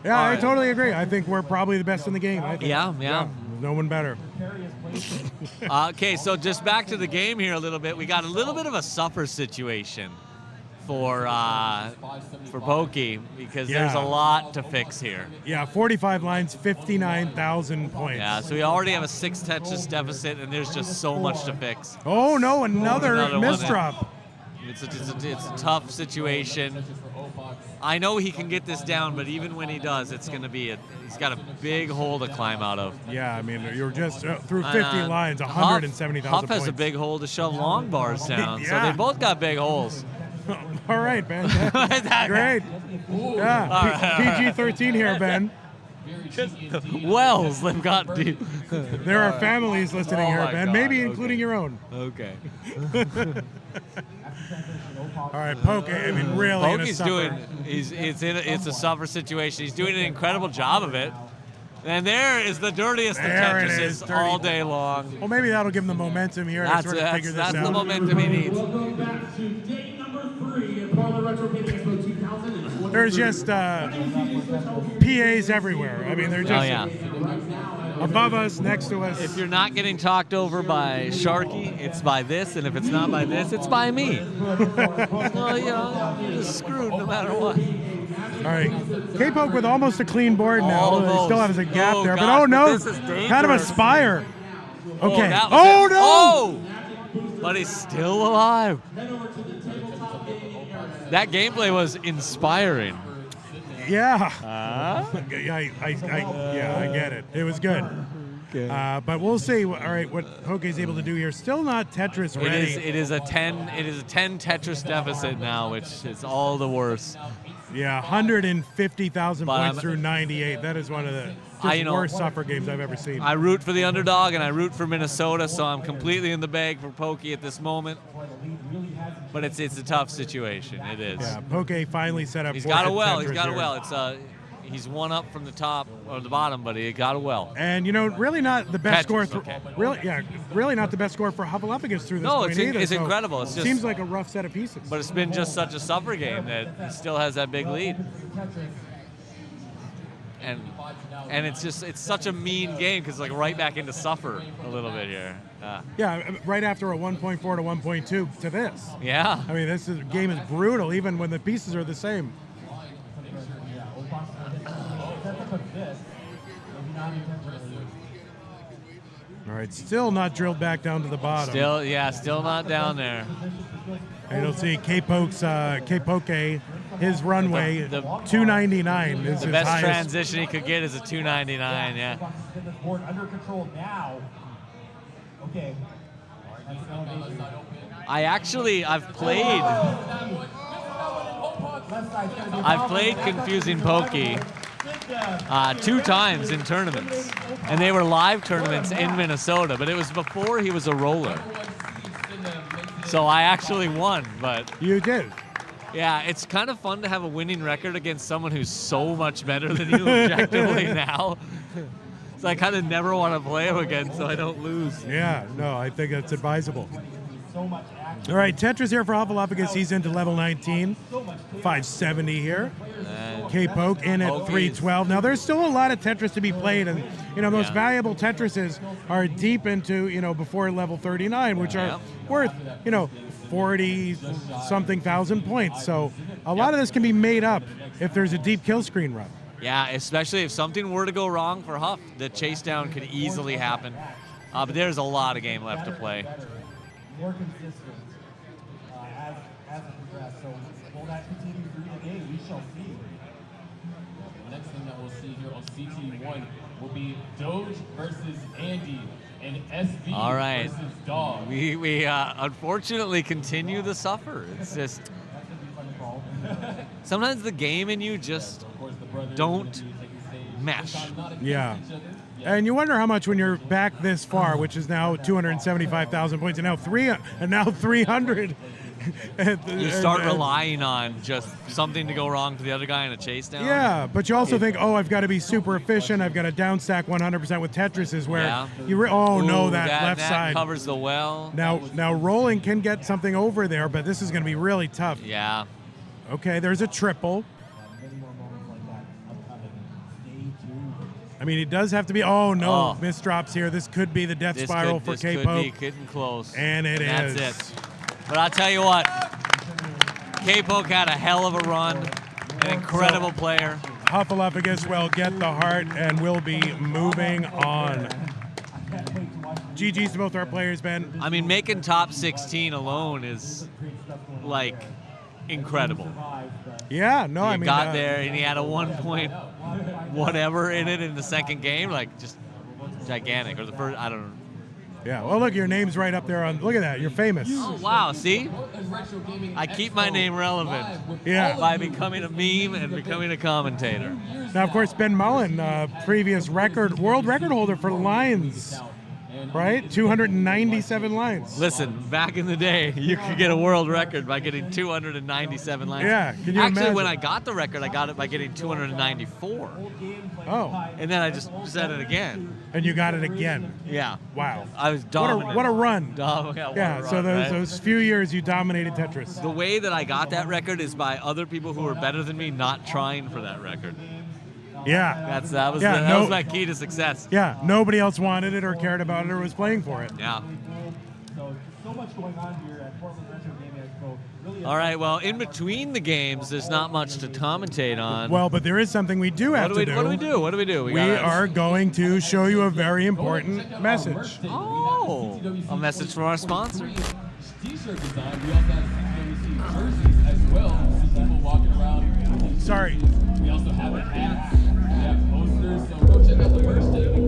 Yeah, I totally agree. I think we're probably the best in the game. I think. Yeah. No one better. Okay, so just back to the game here a little bit. We got a little bit of a suffer situation for Pokey because there's a lot to fix here. Yeah, 45 lines, 59,000 points. Yeah, so we already have a 6 Tetris deficit, and there's just so much to fix. Oh no, another one. misdrop. It's a tough situation. I know he can get this down, but even when he does, it's going to be he's got a big hole to climb out of. Yeah, I mean, you're just through 50 lines, 170,000 Huff points. has a big hole to shove long bars down, so Yeah. they both got big holes. All right, Ben. Great. Yeah, PG-13 here, Ben. Wells, they've got deep. There are families listening here, my Ben, God, maybe okay. including your own. Okay. All right, Poke, I mean, really in a Pokey's suffer. doing. It's a suffer situation. He's doing an incredible job of it. And there is the dirtiest of There it is, Tetrises dirty. all day long. Well, maybe that'll give him the momentum here to sort of figure this That's out. the momentum he needs. Welcome back to day number 3 at Parlor Retro Gaming Expo 2020. There's just PAs everywhere. I mean, they're just Oh yeah. above us, next to us. If you're not getting talked over by Sharky, it's by this, and if it's not by this, it's by me. Well, you know, you're just screwed no matter what. All right, K-Poke with almost a clean board now. Almost. He still has a gap Oh, there, but gosh, oh no, but this is kind of a dangerous. spire. Okay. that was Oh it. no! Oh! But he's still alive. That gameplay was inspiring. Yeah. I get it. It was good. But we'll see. All right, what Poke's able to do here. Still not Tetris ready. It is a 10 Tetris deficit now, which is all the worse. Yeah, 150,000 But points through 98. That is one of the worst suffer games I've ever seen. I root for the underdog and I root for Minnesota, so I'm completely in the bag for Pokey at this moment. But it's a tough situation. It is. Yeah, Poke finally set up. He's got a well. Tetris He's got a here. well. It's he's one up from the top or the bottom, but he got a well. And really not the best Tetris, score. okay. Really not the best score for Hufflepuffus through this No, point either. it's so incredible. It's just seems like a rough set of pieces. But it's been just such a suffer game that he still has that big lead. And it's such a mean game because like right back into suffer a little bit here. Yeah, right after a 1.4 to 1.2 to this. Yeah. I mean, game is brutal even when the pieces are the same. All right, still not drilled back down to the bottom. Still not down there. And you'll see K-Poke, his runway, 299 is The his best highest. transition he could get is a 299, yeah. Board under control now. Okay. I've played Confusing Pokey 2 times in tournaments, and they were live tournaments in Minnesota, but it was before he was a roller. So I actually won, but You did. yeah, it's kind of fun to have a winning record against someone who's so much better than you objectively now. So I kind of never want to play him again so I don't lose. Yeah, no, I think that's advisable. All right, Tetris here for Hufflepuffus. He's into level 19, 570 here. K-Poke in at 312. Now, there's still a lot of Tetris to be played, and most valuable Tetrises are deep into before level 39, which are worth 40-something thousand points. So a lot of this can be made up if there's a deep kill screen run. Yeah, especially if something were to go wrong for Huff, the chase down could easily happen. But there's a lot of game left to play. More consistent as it progresses. So will that continue through the game? We shall see. The next thing that we'll see here on CT1 will be Doge versus Andy and SV All right. versus Dog. We unfortunately continue the suffer. It's just sometimes the game and you just don't mesh. Yeah. And you wonder how much when you're back this far, which is now 275,000 points, and now 300. You start relying on just something to go wrong to the other guy in a chase down. Yeah, but you also think, I've got to be super efficient. I've got to down stack 100% with Tetrises, where that left side covers the well. Now rolling can get something over there, but this is going to be really tough. Yeah. Okay, there's a triple. I mean, it does have to be. Misdrops here. This could be the death spiral for K-Poke. This could be getting close. And it is. That's it. But I'll tell you what, K-Poke had a hell of a run, an incredible player. Hufflepuffus will get the heart and will be moving on. GG's to both our players, Ben. I mean, making top 16 alone is, like, incredible. Yeah, no, He got there, and he had a 1 point whatever in it in the second game, like, just gigantic. Or the first, I don't know. Yeah, well, look, your name's right up there. Look at that, you're famous. Oh, wow, see? I keep my name relevant by becoming a meme and becoming a commentator. Now, of course, Ben Mullen, previous world record holder for lines, right? 297 lines. Listen, back in the day, you could get a world record by getting 297 lines. Yeah, can you Actually, imagine? when I got the record, I got it by getting 294. Oh. And then I just said it again. And you got it again. Yeah. Wow. I was dominant. What a run. So those few years you dominated Tetris. The way that I got that record is by other people who were better than me not trying for that record. Yeah. That was my key to success. Yeah, nobody else wanted it or cared about it or was playing for it. Yeah. So much going on here at Portland Retro Gaming Expo. Really All right, well, in between the games, there's not much to commentate on. Well, but there is something we do have to do. What do we do? We are going to show you a very important message. Oh, a message from our sponsor. T-shirt design. We also have CTWC jerseys as well. See people walking around. Sorry. We also have hats. We have posters. So go check out the merch table.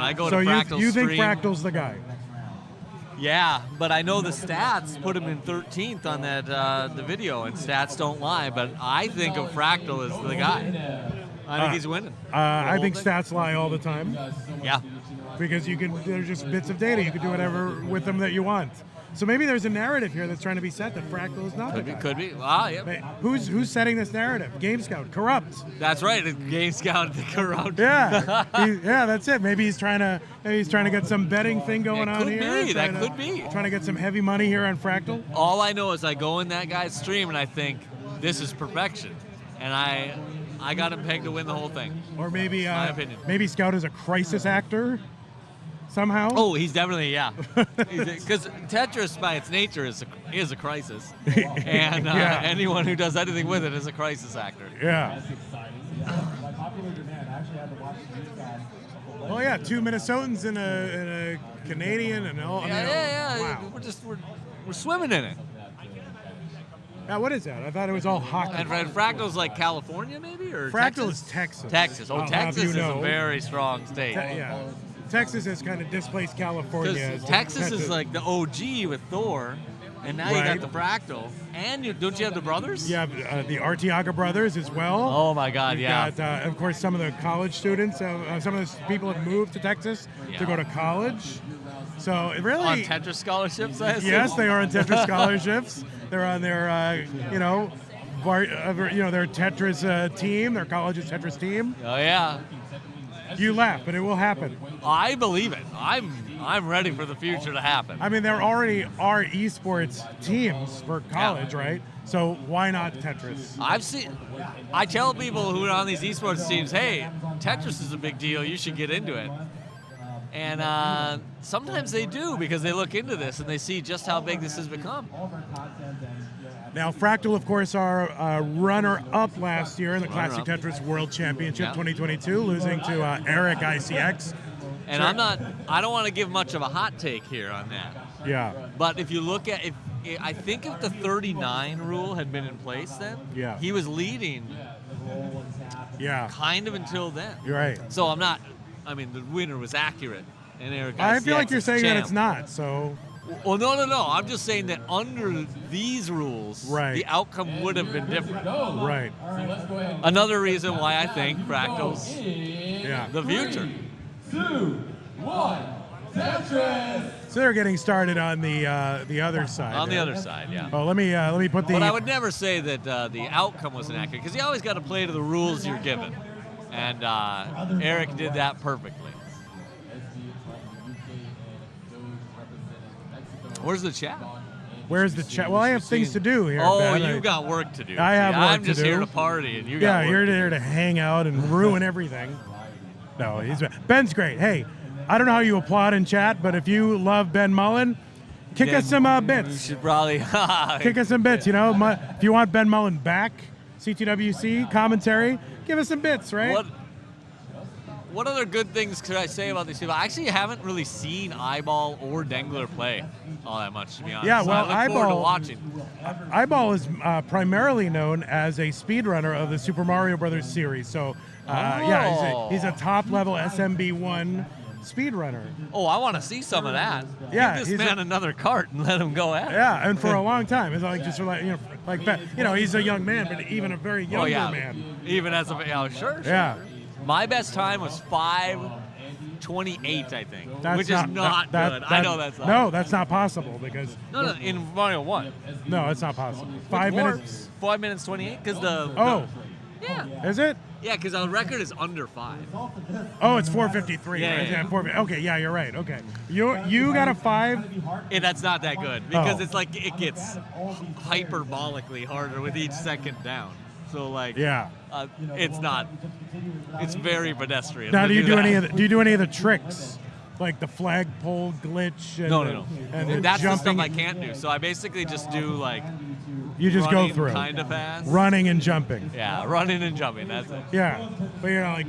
I go So to Fractal's you think stream. Fractal's the guy? Yeah, but I know the stats put him in 13th on that the video, and stats don't lie. But I think of Fractal as the guy. I think he's winning. I whole think thing. stats lie all the time Yeah. because they're just bits of data. You can do whatever with them that you want. So maybe there's a narrative here that's trying to be set that Fractal is not the guy. Could be. Ah, yeah. Who's setting this narrative? Game Scout, corrupt. That's right. It's Game Scout the corrupt. Yeah, yeah, that's it. Maybe he's trying to get some betting thing going on could here. be. That could be. Trying to get some heavy money here on Fractal. All I know is I go in that guy's stream and I think this is perfection, and I got him pegged to win the whole thing. Or maybe My opinion. maybe Scout is a crisis actor somehow. Oh, he's definitely because Tetris by its nature is a crisis, and Yeah. anyone who does anything with it is a crisis actor. Yeah. By popular demand, I actually had to watch these guys. Well, yeah, 2 Minnesotans and a Canadian and all. Yeah. Wow. We're swimming in it. Yeah, what is that? I thought it was all hockey. And Fractal's like California, maybe, or Fractal Texas? is Texas. Texas. Oh, I'll have Texas you is know. a very strong state. Yeah. Texas has kind of displaced California. Because as Texas the- is like the OG with Thor, and now you Right. got the Fractal, and don't you have the brothers? Yeah, the Arteaga brothers as well. Oh my God, You've yeah. got, of course, some of the college students. Some of the people have moved to Texas Yeah. to go to college. So it really, On Tetris scholarships, I assume? yes, they are on Tetris scholarships. They're on their, their Tetris team, their college's Tetris team. Oh yeah. You laugh, but it will happen. I believe it. I'm ready for the future to happen. I mean, there already are esports teams for college, right? So why not Tetris? I tell people who are on these esports teams, hey, Tetris is a big deal. You should get into it. And sometimes they do because they look into this and they see just how big this has become. Now, Fractal, of course, are runner-up last year in the Classic Runner-up. Tetris World Championship Yeah. 2022, losing to Eric ICX. And I don't want to give much of a hot take here on that. Yeah, But if you look at, I think if the 39 rule had been in place then, Yeah. he was leading yeah, kind of until then. you're right. So the winner was accurate. And Eric I feel ICX like you're is saying that champ. it's not, so... Well, no. I'm just saying that under these rules, Right. the outcome would have been different. Right, Another reason why I think Fractal's yeah. the future. 2, 1, Tetris! So they're getting started on the other side. On the there. other side, yeah. Oh, let me put the... But I would never say that the outcome was inaccurate because you always got to play to the rules you're given. And Eric did that perfectly. Where's the chat? Where's the chat? Well, I have things to do here. Oh, Ben. you got work to do. I have See, work I'm to just do. here to party, and you Yeah, got work you're to there to hang out and ruin everything. No, Ben's great. Hey, I don't know how you applaud in chat, but if you love Ben Mullen, kick us some You bits. should probably Kick us some bits. If you want Ben Mullen back, CTWC commentary, give us some bits, right? What other good things could I say about these people? I actually haven't really seen Eyeball or Dengler play all that much, to be honest. Yeah, well, I look forward to Eyeball- watching. Eyeball is primarily known as a speedrunner of the Super Mario Brothers series. So, he's a top-level SMB1 speedrunner. Oh, I want to see some of that. Yeah, Give he's this man another cart and let him go at it. Yeah, and for a long time, it's like just he's a young man, but even a very Oh, younger yeah. man. Even as a sure. Yeah, My best time was 5:28, I think, that's which is not good. I know that's not. No, that's not possible because No, in Mario 1. no, it's not possible. 5 minutes. 5 minutes 28, because Oh, yeah, is it? yeah, because our record is under 5. Oh, it's 4:53. Yeah, right? yeah, yeah. 4:50. Okay, yeah, you're right. Okay, you got a 5. And that's not that good because Oh. it's like it gets hyperbolically harder with each second down. So like, Yeah. it's not. It's very pedestrian. Now, to do you do that. any of the tricks, like the flagpole glitch? And No. And That's the jumping. stuff I can't do. So I basically just do like You just go running through kind of fast. running and jumping. Yeah, running and jumping. That's it. Yeah, but like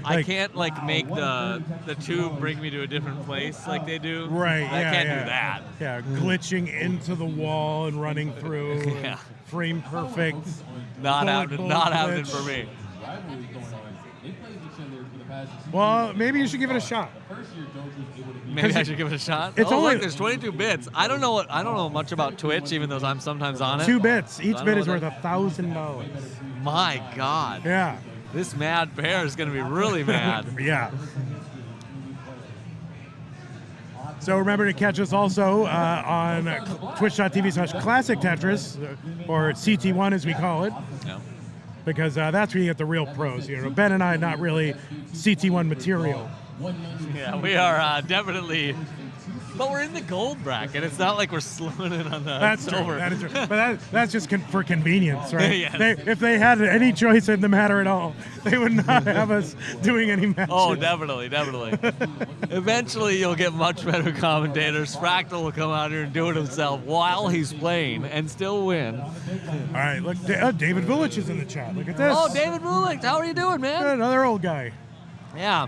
I can't like make the tube bring me to a different place like they do. Right. I yeah, can't yeah. do that. Yeah, glitching into the wall and running through. Yeah. Frame perfect. Not bullet happening. bullet Not happening glitch. for me. They played each other for the past 2 Well, years. maybe you should give it a shot. First year, Doge was able to beat Maybe I should give it a shot. It's oh, only- look, there's 22 bits. I don't know much about Twitch, even though I'm sometimes on it. 2 bits. Each I don't bit know is what worth $1,000. My God. Yeah. This mad bear is going to be really mad. Yeah. So remember to catch us also on twitch.tv/Classic Tetris, or CT1 as we call it, Yeah. because that's where you get the real pros. You know, Ben and I not really CT1 material. Yeah, we are definitely, but we're in the gold bracket. It's not like we're slowing in on the That's true. silver. That is true. But that's just for convenience, right? Yes. If they had any choice in the matter at all, they would not have us doing any matches. Oh, definitely. Eventually, you'll get much better commentators. Fractal will come out here and do it himself while he's playing and still win. All right, look, David Vulich is in the chat. Look at this. Oh, David Rulick, how are you doing, man? Another old guy. Yeah.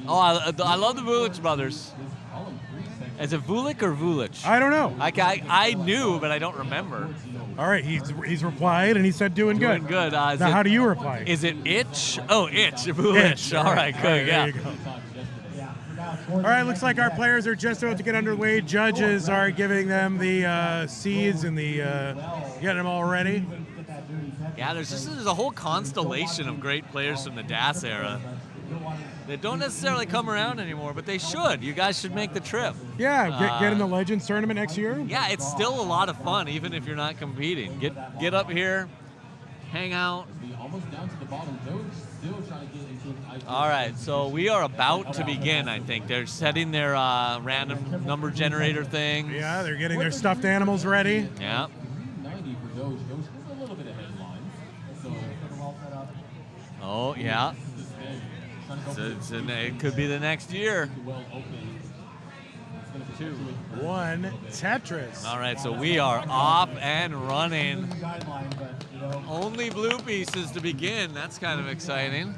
Oh, I love the Vulich brothers. Is it Vulich or Vulich? I don't know. I knew, but I don't remember. All right, he's replied, and he said doing Doing good. good. Now, how do you reply? Is it Itch? Oh, Itch. Vulich. Itch. All right, good. There Yeah. you go. All right, looks like our players are just about to get underway. Judges are giving them the seeds and the getting them all ready. Yeah, there's a whole constellation of great players from the DAS era that don't necessarily come around anymore, but they should. You guys should make the trip. Yeah, get in the Legends tournament next year. Yeah, it's still a lot of fun, even if you're not competing. Get up here, hang out. Almost down to the bottom. Doge still trying to get into an All right, so we are about to begin, I think. They're setting their random number generator thing. Yeah, they're getting their stuffed animals ready. Yeah. 90 for Doge. Doge has a little bit of headlines. So Oh, yeah. It could be the next year. well open. 2. 1 Tetris. All right, so we are off and running. Only blue pieces to begin. That's kind of exciting.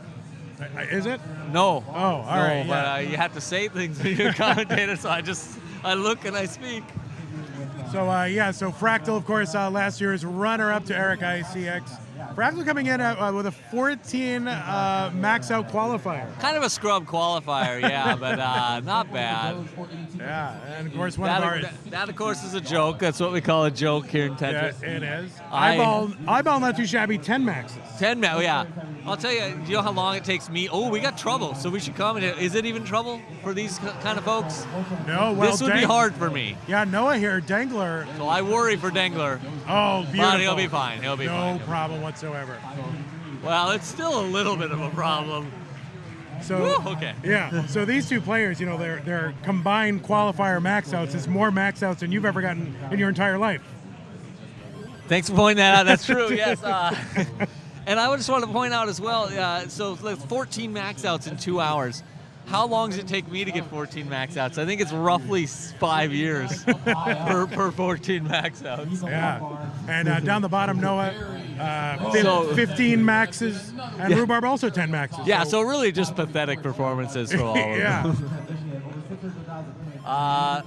Is it? No. Oh, all right. But you have to say things when you're a commentator, so I look and I speak. So so Fractal, of course, last year's runner-up to Eric ICX. Fractal coming in with a 14 max out qualifier. Kind of a scrub qualifier, yeah, but not bad. Yeah, and of course That of course is a joke. That's what we call a joke here in Tetris. Yeah, it is. Eyeball not too shabby. 10 maxes. 10 max, yeah. I'll tell you. Do you know how long it takes me? Oh, we got trouble, so we should comment. Is it even trouble for these kind of folks? No, well, This would be hard for me. Yeah, Noah here, Dangler. So I worry for Dengler. Oh, beautiful. But he'll be fine. He'll be fine. No problem whatsoever. Well, it's still a little bit of a problem. So Woo, okay. Yeah. So these two players, you know, their combined qualifier max outs is more max outs than you've ever gotten in your entire life. Thanks for pointing that out. That's true. Yes. And I just want to point out as well. So 14 max outs in 2 hours. How long does it take me to get 14 max outs? I think it's roughly 5 years per 14 max outs. Yeah. And down the bottom, Noah, 15 maxes, and Rhubarb also 10 maxes. Yeah, so really just pathetic performances for all of them. Yeah.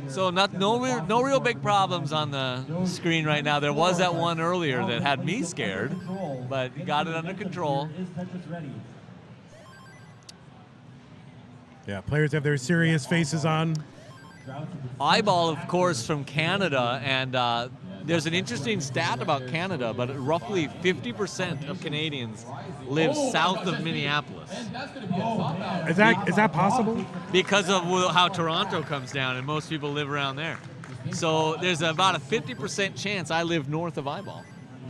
So no real big problems on the screen right now. There was that one earlier that had me scared, but got it under control. Yeah, players have their serious faces on. Eyeball, of course, from Canada, and there's an interesting stat about Canada, but roughly 50% of Canadians live south of Minneapolis. Is that possible? Because of how Toronto comes down, and most people live around there. So there's about a 50% chance I live north of Eyeball,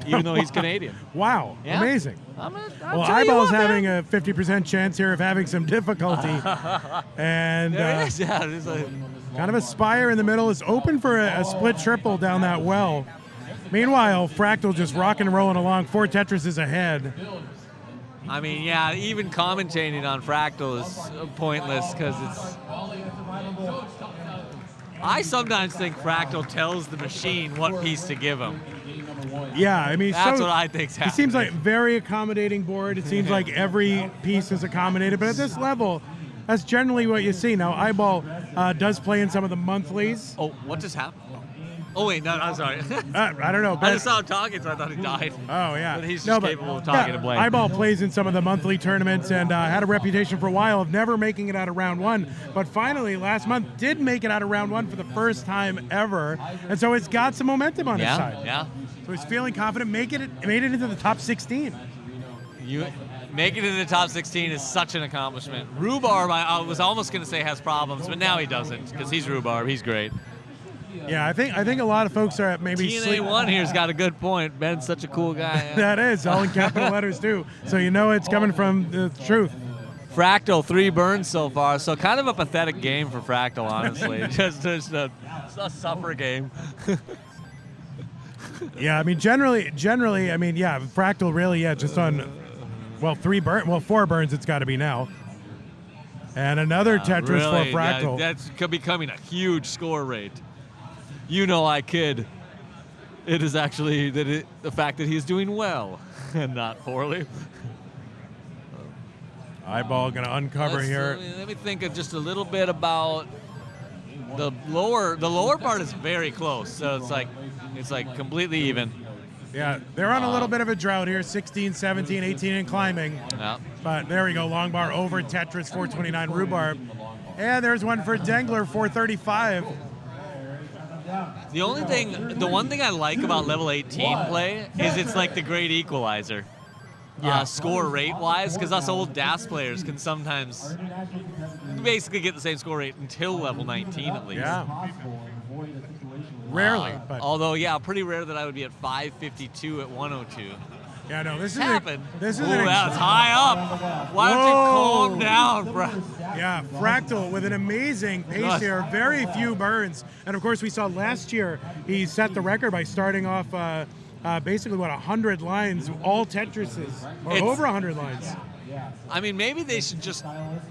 even though he's Canadian. Wow, Yeah. amazing. I'll Well, tell you Eyeball's what, man. having a 50% chance here of having some difficulty. And There it is. Yeah, there's a, kind of a spire in the middle is open for a split triple down that well. Meanwhile, Fractal just rocking and rolling along. 4 Tetris is ahead. I mean, yeah, even commentating on Fractal is pointless because it's. I sometimes think Fractal tells the machine what piece to give him. Yeah, I mean, That's so what I think's it happening. seems like very accommodating board. It seems like every piece is accommodated, but at this level, that's generally what you see. Now, Eyeball does play in some of the monthlies. Oh, what just happened? Oh wait, no, I'm sorry. I don't know. I just saw him talking, so I thought he died. Oh, yeah. But he's just capable of talking to Blake. Eyeball plays in some of the monthly tournaments and had a reputation for a while of never making it out of round one. But finally, last month, did make it out of round one for the first time ever. And so it's got some momentum on his side. Yeah. So he's feeling confident, made it into the top 16. Making it in the top 16 is such an accomplishment. Rhubarb, I was almost going to say has problems, but now he doesn't because he's Rhubarb. He's great. Yeah, I think a lot of folks are maybe TNA1 here's got a good point. Ben's such a cool guy. That is, all in capital letters too. So you know it's coming from the truth. Fractal, 3 burns so far, so kind of a pathetic game for Fractal, honestly. just a suffer game. Yeah, I mean, generally, I mean, yeah, Fractal really, just on, well, 4 burns it's got to be now. And another Tetris really, for Fractal. That's becoming a huge score rate. You know, I kid. It is actually the fact that he's doing well and not poorly. Eyeball going to uncover here. Let me think of just a little bit about the lower. The lower part is very close, so it's like completely even. Yeah, they're on a little bit of a drought here, 16, 17, 18, and climbing. Yeah. But there we go, long bar over Tetris, 429 Rhubarb. And there's one for Dengler, 435. The one thing I like about level 18 play is it's like the great equalizer. Score rate wise, because us old DAS players can sometimes basically get the same score rate until level 19 at least. Yeah. Rarely. But although, yeah, pretty rare that I would be at 552 at 102. Yeah, no, this is happened. This is that's high up. Why don't you calm down, bro? Yeah, Fractal with an amazing pace here. Very few burns. And of course, we saw last year he set the record by starting off basically 100 lines, all Tetrises, or over 100 lines. I mean, maybe they should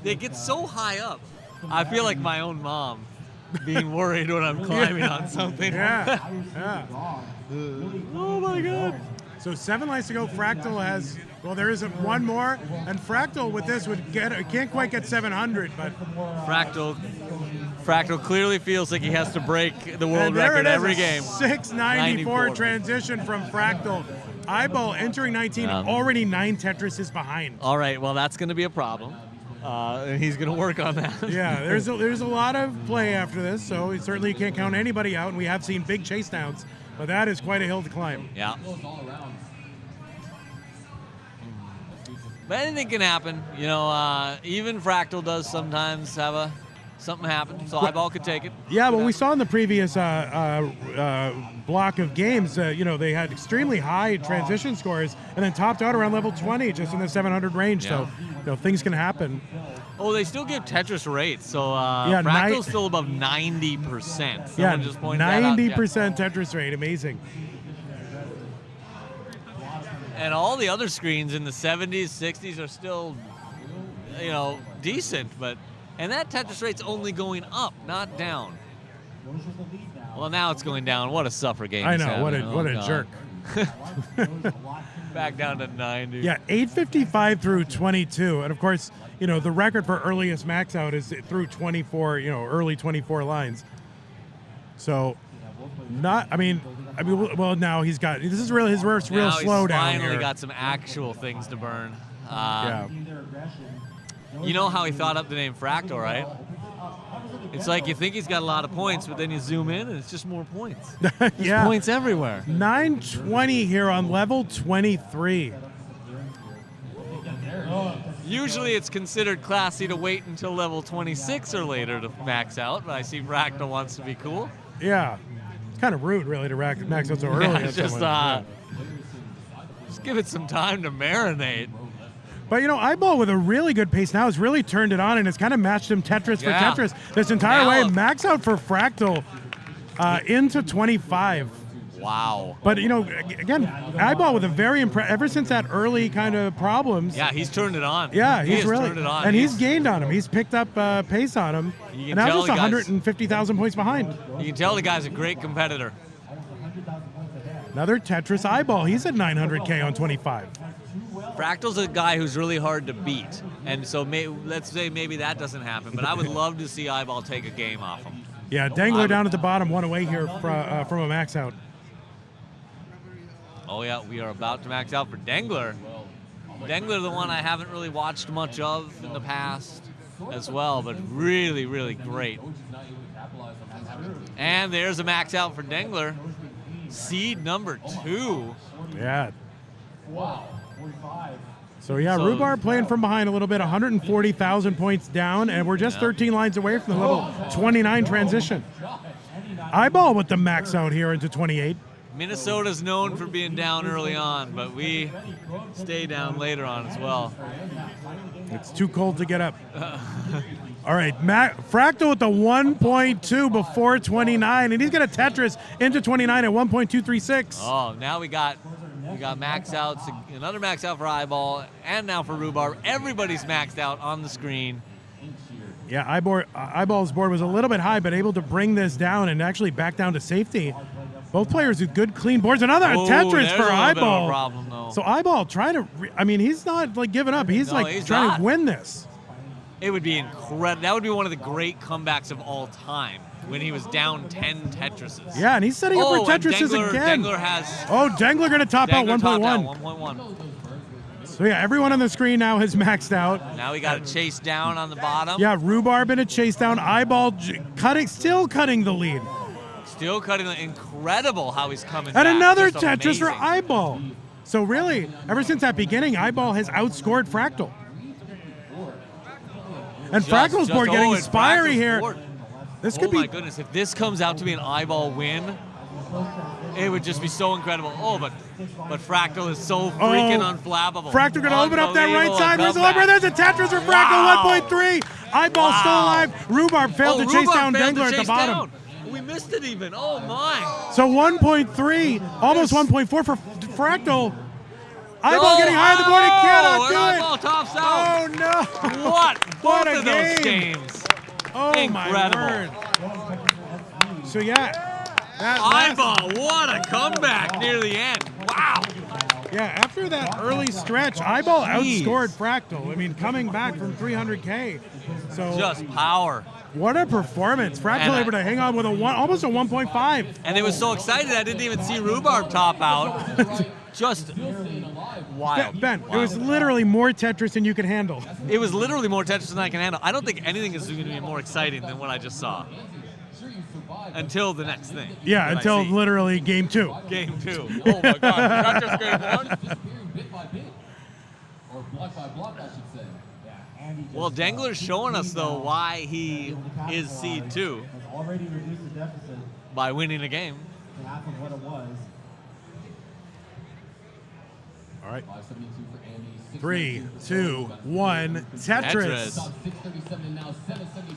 they get so high up. I feel like my own mom being worried when I'm climbing on something. Yeah. Oh my God. So 7 lines to go. Fractal has, well, there isn't one more, and Fractal with this can't quite get 700, but Fractal clearly feels like he has to break the world record every game. 694 transition from Fractal. Eyeball entering 19, already 9 Tetrises behind. All right, well, that's going to be a problem. And he's going to work on that. Yeah, there's a lot of play after this, so certainly you can't count anybody out, and we have seen big chase downs, but that is quite a hill to climb. Yeah. But anything can happen. You know, even Fractal does sometimes have something happen, so Eyeball could take it. Yeah, well, we saw in the previous block of games, they had extremely high transition scores and then topped out around level 20, just in the 700 range. Yeah. So, things can happen. Oh, they still give Tetris rates, so Fractal's still above 90%. Someone just pointed that out. 90% Tetris rate, amazing. And all the other screens in the 70s, 60s are still, decent, and that Tetris rate's only going up, not down. Well, now it's going down. What a suffer game. I know, what a jerk. Back down to 90. Yeah, 855 through 22. And of course, the record for earliest max out is through 24, early 24 lines. So, well, now he's got, this is really his first real slowdown. He's finally here. got some actual things to burn. Yeah. You know how he thought up the name Fractal, right? It's like you think he's got a lot of points, but then you zoom in and it's just more points. There's points everywhere. 920 here on level 23. Usually it's considered classy to wait until level 26 or later to max out, but I see Fractal wants to be cool. Yeah. It's kind of rude, really, to max out so early. Yeah, just give it some time to marinate. But, Eyeball with a really good pace now has really turned it on and has kind of matched him Tetris for Tetris this entire way. Max out for Fractal into 25. Wow. But, again, Eyeball with a very ever since that early kind of problems. Yeah, he's turned it on. Yeah, he's really turned it on. And he's gained on him. He's picked up pace on him. And now just 150,000 points behind. You can tell the guy's a great competitor. Another Tetris Eyeball. He's at 900K on 25. Fractal's a guy who's really hard to beat, and so let's say maybe that doesn't happen, but I would love to see Eyeball take a game off him. Yeah, Dangler down at the bottom, one away here from a max out. Oh yeah, we are about to max out for Dangler. Dangler, the one I haven't really watched much of in the past as well, but really, really great. And there's a max out for Dangler. Seed number 2. Yeah. So yeah, Rhubarb playing from behind a little bit, 140,000 points down, and we're just 13 lines away from the level 29 transition. Eyeball with the max out here into 28. Minnesota's known for being down early on, but we stay down later on as well. It's too cold to get up. All right, Fractal with the 1.2 before 29, and he's got a Tetris into 29 at 1.236. Oh, now we got max outs, another max out for Eyeball, and now for Rhubarb. Everybody's maxed out on the screen. Yeah, Eyeball's board was a little bit high, but able to bring this down and actually back down to safety. Both players with good, clean boards. Another Tetris for Eyeball. Problem, though. So Eyeball trying to, he's not like giving up. He's trying to win this. It would be incredible. That would be one of the great comebacks of all time when he was down 10 Tetrises. Yeah, and he's setting up for Tetrises again. Dangler has. Dangler going to top out 1.1. 1.1. So yeah, everyone on the screen now has maxed out. Now we got a chase down on the bottom. Yeah, Rhubarb in a chase down. Eyeball still cutting the lead. Still cutting the incredible how he's coming and back. Another Just Tetris amazing. for Eyeball. So really, ever since that beginning, Eyeball has outscored Fractal. And Fractal's board getting inspiry here. This could be. Oh my goodness, if this comes out to be an Eyeball win, it would just be so incredible. Oh, but Fractal is so freaking unflappable. Fractal going to open up that right side. There's a Tetris for Fractal, 1.3. Eyeball still alive. Rhubarb failed to chase down Dangler at the bottom. We missed it even. Oh my. So 1.3, almost 1.4 for Fractal. Eyeball getting high on the board. He cannot do it. Eyeball tops out. Oh no. What? What Both a of those game. games. Oh Incredible. my word. So yeah. Eyeball, what a comeback near the end. Wow. Yeah, after that early stretch, Eyeball outscored Fractal. Coming back from 300K. So just power. What a performance. Fractal able to hang on with almost a 1.5. And it was so excited I didn't even see Rhubarb top out. Just wild. Ben, wild. It was literally more Tetris than you could handle. It was literally more Tetris than I can handle. I don't think anything is going to be more exciting than what I just saw. Until the next thing. Yeah, until literally game 2. Game 2. Oh my God. Not just game 1. Well, Dangler's showing us, though, why he is seed 2 by winning a game. All right. 3, 2, 1, Tetris.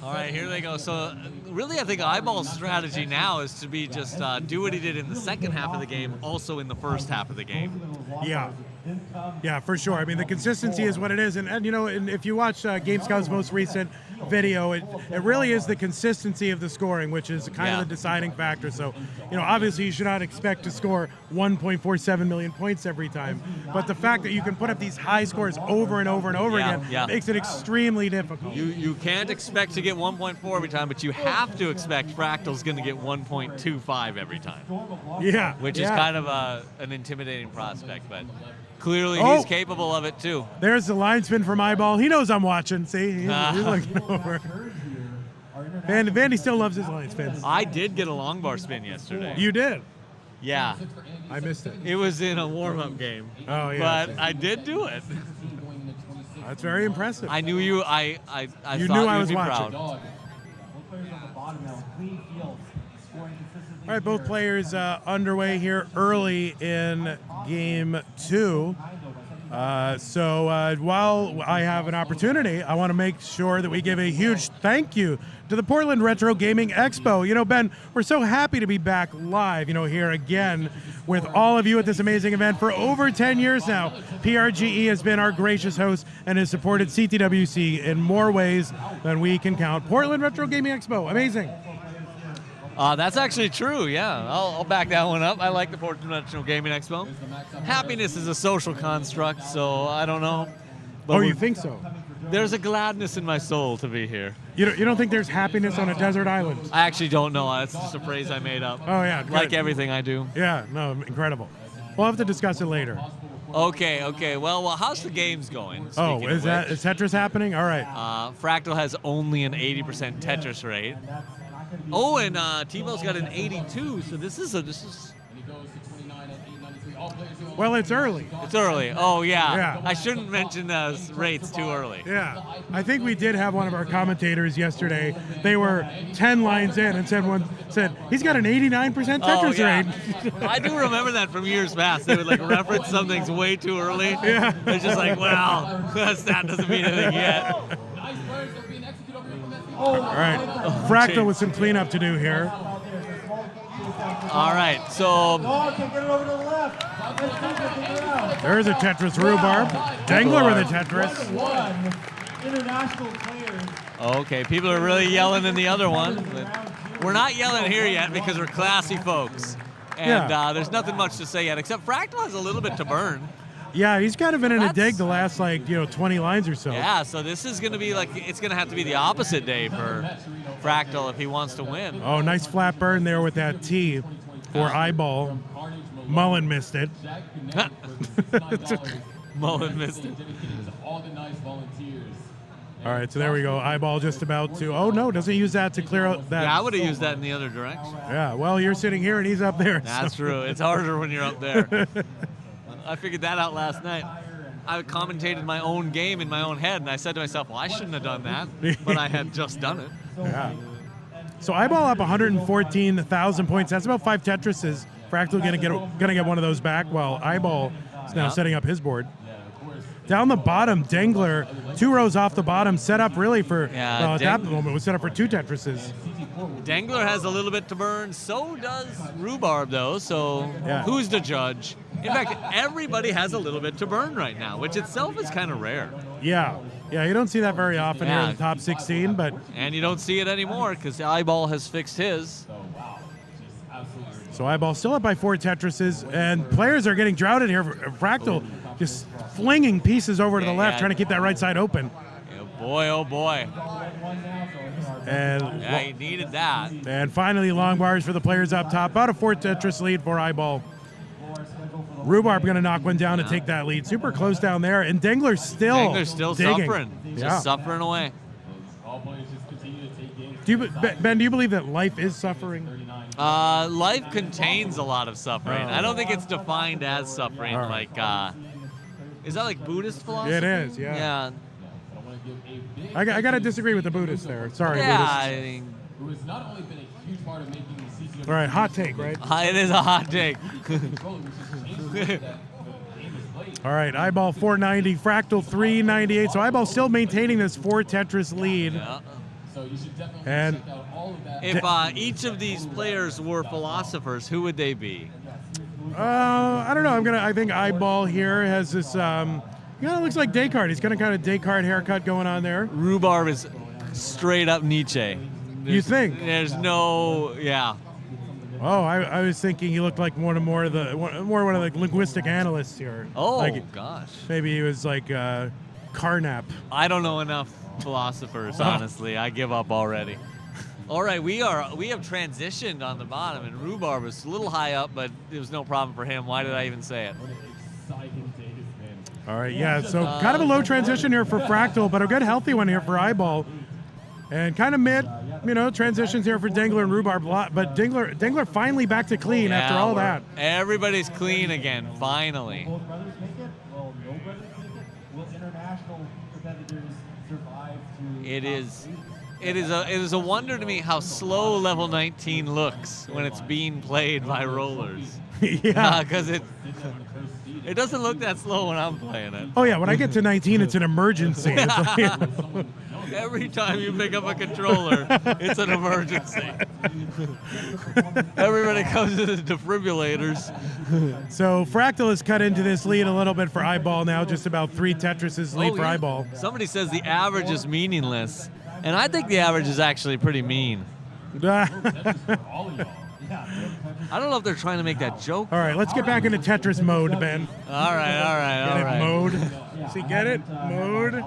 All right, here they go. So really, I think Eyeball's strategy now is to be just do what he did in the second half of the game, also in the first half of the game. Yeah, for sure. The consistency is what it is. And if you watch Game Scout's most recent video, it really is the consistency of the scoring, which is kind of the deciding factor. So, obviously you should not expect to score 1.47 million points every time. But the fact that you can put up these high scores over and over and over again makes it extremely difficult. You can't expect to get 1.4 every time, but you have to expect Fractal's going to get 1.25 every time. Yeah. Which is kind of an intimidating prospect, but clearly he's capable of it too. There's the line spin from Eyeball. He knows I'm watching. See, he's looking over. Vandy still loves his line spins. I did get a long bar spin yesterday. You did? Yeah. I missed it. It was in a warm-up game. Oh, yeah. But I did do it. That's very impressive. I knew you. I you thought knew I you'd was be watching. proud. All right, both players underway here early in game 2. So while I have an opportunity, I want to make sure that we give a huge thank you to the Portland Retro Gaming Expo. Ben, we're so happy to be back live, here again with all of you at this amazing event. For over 10 years now, PRGE has been our gracious host and has supported CTWC in more ways than we can count. Portland Retro Gaming Expo, amazing. That's actually true, yeah. I'll back that one up. I like the Portland Retro Gaming Expo. Happiness is a social construct, so I don't know. But you think so? there's a gladness in my soul to be here. You don't think there's happiness on a desert island? I actually don't know. That's just a phrase I made up. Oh, yeah. Good. Like everything I do. Yeah, no, incredible. We'll have to discuss it later. Okay. Well, how's the games going? Oh, speaking is of which? Tetris happening? All right. Fractal has only an 80% Tetris rate. Oh, and T-Bell's got an 82, so this is Well, it's early. It's early. Oh, yeah. Yeah. I shouldn't mention those rates too early. Yeah. I think we did have one of our commentators yesterday. They were 10 lines in and said he's got an 89% Tetris rate. I do remember that from years past. They would like reference something's way too early. Yeah. It's just like, wow, that doesn't mean anything yet. All right. Fractal with some cleanup to do here. All right, so there's a Tetris rhubarb. Dangler with a Tetris. International players. Okay, people are really yelling in the other one. But we're not yelling here yet because we're classy folks. And there's nothing much to say yet, except Fractal has a little bit to burn. Yeah, he's kind of been in a dig the last 20 lines or so. Yeah, so this is going to be it's going to have to be the opposite day for Fractal if he wants to win. Oh, nice flat burn there with that T for eyeball. Mullen missed it. Mullen missed it. All right, so there we go. Eyeball just about to. Oh no, doesn't use that to clear out that. Yeah, I would have used that in the other direction. Yeah, well, you're sitting here and he's up there. That's true. It's harder when you're up there. I figured that out last night. I commentated my own game in my own head, and I said to myself, well, I shouldn't have done that, but I had just done it. Yeah. So eyeball up 114,000 points. That's about 5 Tetrises. Fractal gonna get one of those back, while eyeball is now setting up his board. Down the bottom, Dangler, 2 rows off the bottom, set up really for, at that moment, was set up for 2 Tetrises. Dangler has a little bit to burn. So does Rhubarb, though. So who's the judge? In fact, everybody has a little bit to burn right now, which itself is kind of rare. Yeah, you don't see that very often here in the top 16, but... And you don't see it anymore because Eyeball has fixed his. So Eyeball still up by 4 Tetrises, and players are getting droughted here. Fractal just flinging pieces over to the left, trying to keep that right side open. Oh boy. And he needed that. And finally, long bars for the players up top. About a 4 Tetris lead for Eyeball. Rhubarb going to knock one down to take that lead. Super close down there, and Dangler's still digging. Suffering. Just suffering away. Ben, do you believe that life is suffering? Life contains a lot of suffering. I don't think it's defined as suffering. Right. Like, is that like Buddhist philosophy? It is, yeah. I got to disagree with the Buddhists there. Sorry, Buddhists. Who has not only been a huge part of making the CTWC. All right, hot take, right? It is a hot take. All right, Eyeball 490, Fractal 398. So Eyeball still maintaining this 4 Tetris lead. Yeah. So you should definitely check out all of that. If each of these players were philosophers, who would they be? I don't know. I think Eyeball here has this. It looks like Descartes. He's got a kind of Descartes haircut going on there. Rhubarb is straight up Nietzsche. You think? There's no, Oh, I was thinking he looked like one of the linguistic analysts here. Oh, like, gosh. Maybe he was like Carnap. I don't know enough philosophers, honestly. I give up already. All right, we have transitioned on the bottom, and Rhubarb was a little high up, but it was no problem for him. Why did I even say it? All right, so kind of a low transition here for Fractal, but a good healthy one here for Eyeball. And kind of mid, transitions here for Dangler and Rhubarb a lot, but Dangler finally back to clean after all that. Everybody's clean again, finally. Will brothers make it? Will no brothers make it? Will international competitors survive to... It is a wonder to me how slow level 19 looks when it's being played by rollers. Yeah. Because it doesn't look that slow when I'm playing it. Oh yeah, when I get to 19, it's an emergency. Every time you pick up a controller, it's an emergency. Everybody comes to the defibrillators. So Fractal has cut into this lead a little bit for Eyeball now, just about 3 Tetrises lead for Eyeball. Somebody says the average is meaningless, and I think the average is actually pretty mean. I don't know if they're trying to make that joke. All right, let's get back into Tetris mode, Ben. All right. Mode. See, get it? Mode.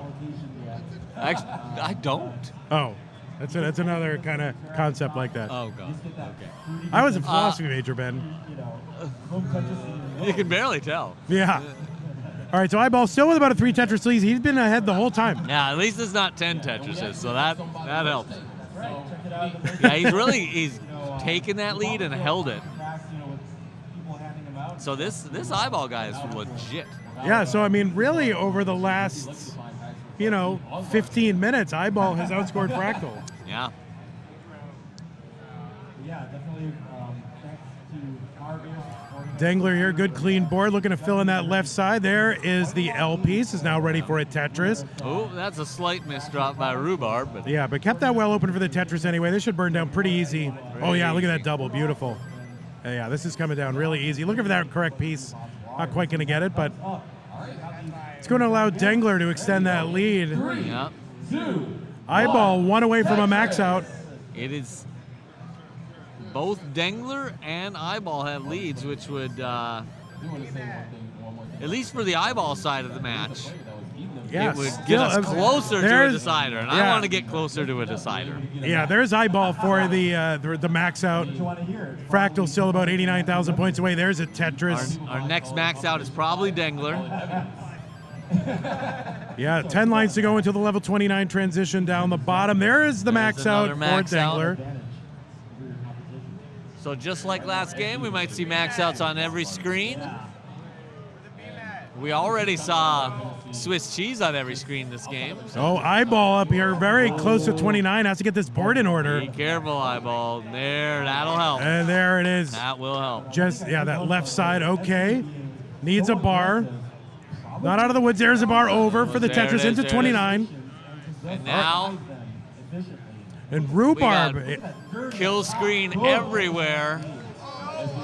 I don't. Oh, that's another kind of concept like that. Oh, God. Okay. I was a philosophy major, Ben. You can barely tell. Yeah. All right, so Eyeball still with about a 3 Tetris lead. He's been ahead the whole time. Yeah, at least it's not 10 Tetrises, so that helps. Yeah, he's taken that lead and held it. So this Eyeball guy is legit. Yeah, so I mean, really over the last, 15 minutes, Eyeball has outscored Fractal. Yeah. Yeah, definitely. Thanks to Marvin. Dangler here, good clean board, looking to fill in that left side. There is the L piece, is now ready for a Tetris. Oh, that's a slight misdrop by Rhubarb. But Yeah, but kept that well open for the Tetris anyway. This should burn down pretty easy. Oh yeah, look at that double, beautiful. Yeah, this is coming down really easy. Looking for that correct piece. Not quite going to get it, but it's going to allow Dangler to extend that lead. yeah, Eyeball one away from a max out. it is. Both Dangler and Eyeball have leads, which would, at least for the Eyeball side of the match, Yeah, it would still, get us closer to a there's- decider, and I yeah. want to get closer to a decider. Yeah, there's Eyeball for the max out. Fractal still about 89,000 points away. There's a Tetris. Our next max out is probably Dangler. Yeah, 10 lines to go until the level 29 transition down the bottom. There is the max out another for max out. Dangler. So just like last game, we might see max outs on every screen. We already saw Swiss cheese on every screen this game. So Oh, Eyeball up here, very close to 29. Has to get this board in order. be careful, Eyeball. There, that'll help. And there it is. That will help. Just, yeah, that left side, okay. Needs a bar. Not out of the woods. There's a bar over for the There it Tetris is, into there it 29. And now, And we got Rhubarb, kill screen everywhere.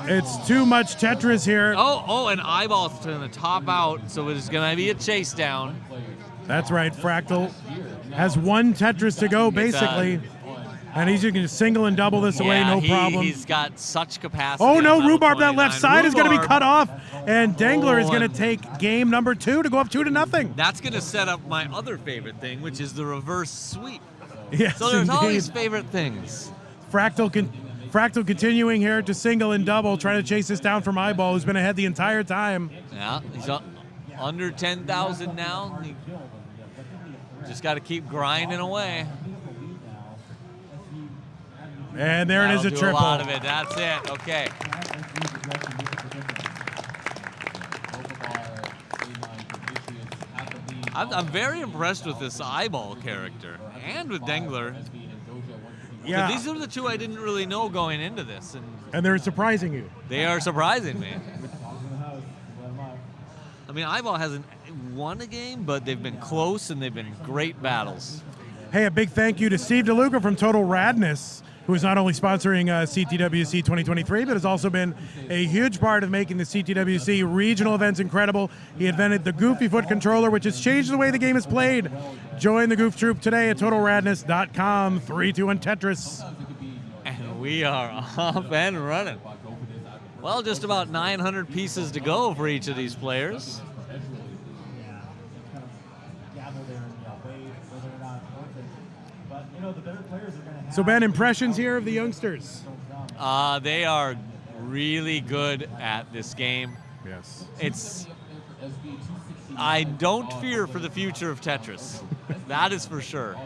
it's too much Tetris here. Oh, and Eyeball's going to top out, so it's going to be a chase down. That's right, Fractal has one Tetris to go, basically. And he's going to single and double this away, no problem. He's got such capacity. Oh on no, level Rhubarb, that left 29. side is going to be Rhubarb, cut off. And Dangler is Oh, going and- to take game number 2 to go up 2-0. That's going to set up my other favorite thing, which is the reverse sweep. Yes, So there's all indeed. these favorite things. Fractal continuing here to single and double, trying to chase this down from Eyeball, who's been ahead the entire time. Yeah, he's under 10,000 now. He just got to keep grinding away. And there it is, That'll a do triple. A lot of it. That's it. Okay. I'm very impressed with this Eyeball character and with Dangler. Yeah, These are the two I didn't really know going into this, and and they're surprising you. they are surprising me. I mean, Eyeball hasn't won a game, but they've been close and they've been great battles. Hey, a big thank you to Steve DeLuca from Total Radness, who is not only sponsoring CTWC 2023, but has also been a huge part of making the CTWC regional events incredible. He invented the Goofy Foot controller, which has changed the way the game is played. Join the Goof Troop today at TotalRadness.com. 3, 2, 1, Tetris. And we are off and running. Well, just about 900 pieces to go for each of these players. So, Ben, impressions here of the youngsters? They are really good at this game. Yes. I don't fear for the future of Tetris. That is for sure.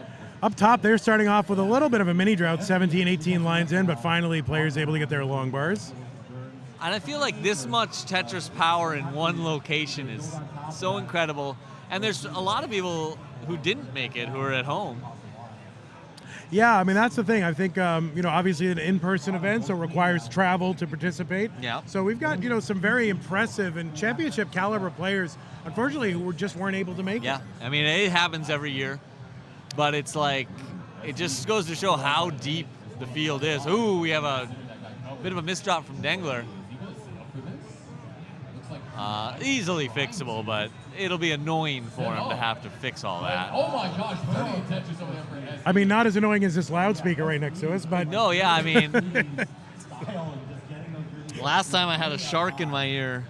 Up top, they're starting off with a little bit of a mini drought, 17, 18 lines in, but finally players able to get their long bars. And I feel like this much Tetris power in one location is so incredible. And there's a lot of people who didn't make it who are at home. Yeah, I mean, that's the thing. I think, obviously an in-person event, so it requires travel to participate. Yeah. So we've got, some very impressive and championship caliber players, unfortunately, who just weren't able to make it. Yeah, I mean, it happens every year. But it's like, it just goes to show how deep the field is. Ooh, we have a bit of a misdrop from Dangler. Easily fixable, but it'll be annoying for him to have to fix all that. Oh my gosh, brilliant Tetris over there for S. I mean, not as annoying as this loudspeaker right next to us, but No, yeah, I mean, last time I had a shark in my ear.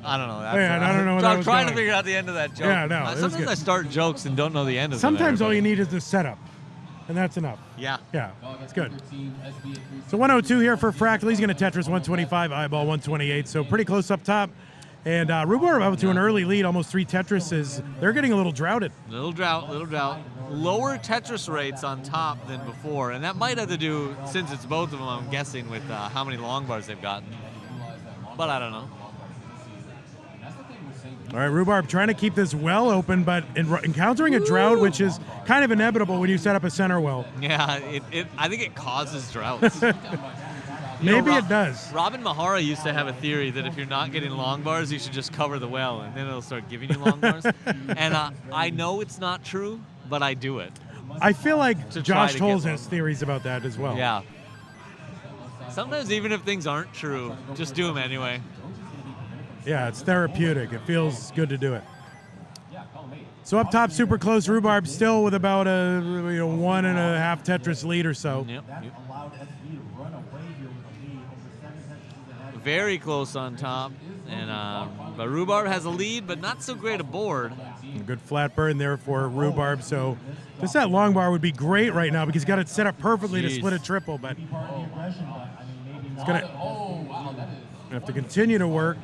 I don't know. That's, Yeah, I don't know where that I'm was trying to going. figure out the end of that joke. Yeah, no, it was Sometimes good. I start jokes and don't know the end of them. Sometimes all you need is the setup, and that's enough. Yeah. Yeah, it's good. So 102 here for Fractal. He's going to Tetris 125, eyeball 128, so pretty close up top. And Rhubarb up to an early lead, almost 3 Tetrises. They're getting a little droughted. Little drought. Lower Tetris rates on top than before, and that might have to do, since it's both of them, I'm guessing, with how many long bars they've gotten. But I don't know. All right, Rhubarb trying to keep this well open, but encountering a drought, which is kind of inevitable when you set up a center well. Yeah, I think it causes droughts. Maybe it does. Robin Mahara used to have a theory that if you're not getting long bars, you should just cover the well, and then it'll start giving you long bars. And I know it's not true, but I do it. I feel like To Josh try to Tolles get has theories about that as well. Yeah. Sometimes even if things aren't true, just do them anyway. Yeah, it's therapeutic. It feels good to do it. So up top, super close. Rhubarb still with about a 1.5 Tetris lead or so. Yep. Very close on top, and but Rhubarb has a lead, but not so great a board. A good flat burn there for Rhubarb. So just that long bar would be great right now because he's got it set up perfectly to Jeez. split a triple, but it's going to have to continue to work.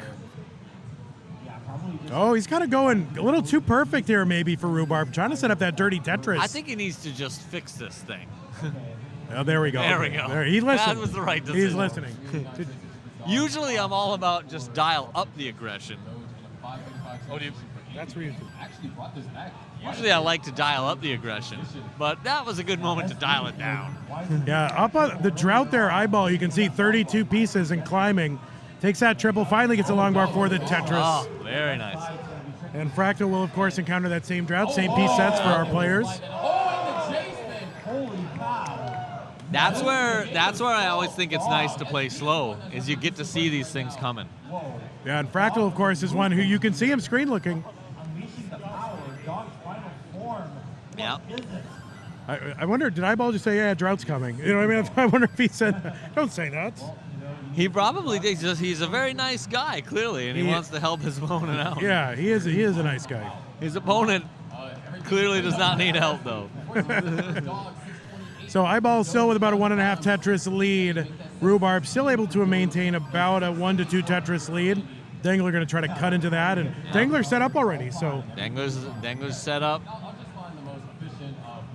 Oh, he's kind of going a little too perfect here maybe for Rhubarb, trying to set up that dirty Tetris. I think he needs to just fix this thing. Oh, there we go. There we go. There, he listened. That was the right decision. He's listening. Usually I'm all about just dial up the aggression. That's where you Usually I like to dial up the aggression, but that was a good moment to dial it down. Yeah, up on the drought there, eyeball, you can see 32 pieces and climbing. Takes that triple, finally gets a long bar for the Tetris. Oh, very nice. And Fractal will, of course, encounter that same drought, same piece sets for our players. That's where I always think it's nice to play slow, is you get to see these things coming. Yeah, and Fractal, of course, is one who you can see him screen looking. Yeah. I wonder, did eyeball just say, yeah, drought's coming? You know what I mean? I wonder if he said, don't say that. He probably thinks he's a very nice guy, clearly, and he wants to help his opponent out. Yeah, he is a nice guy. His opponent clearly does not need help, though. So eyeball still with about a 1.5 Tetris lead. Rhubarb still able to maintain about a 1 to 2 Tetris lead. Dangler going to try to cut into that, and Dangler set up already. So Dangler's set up.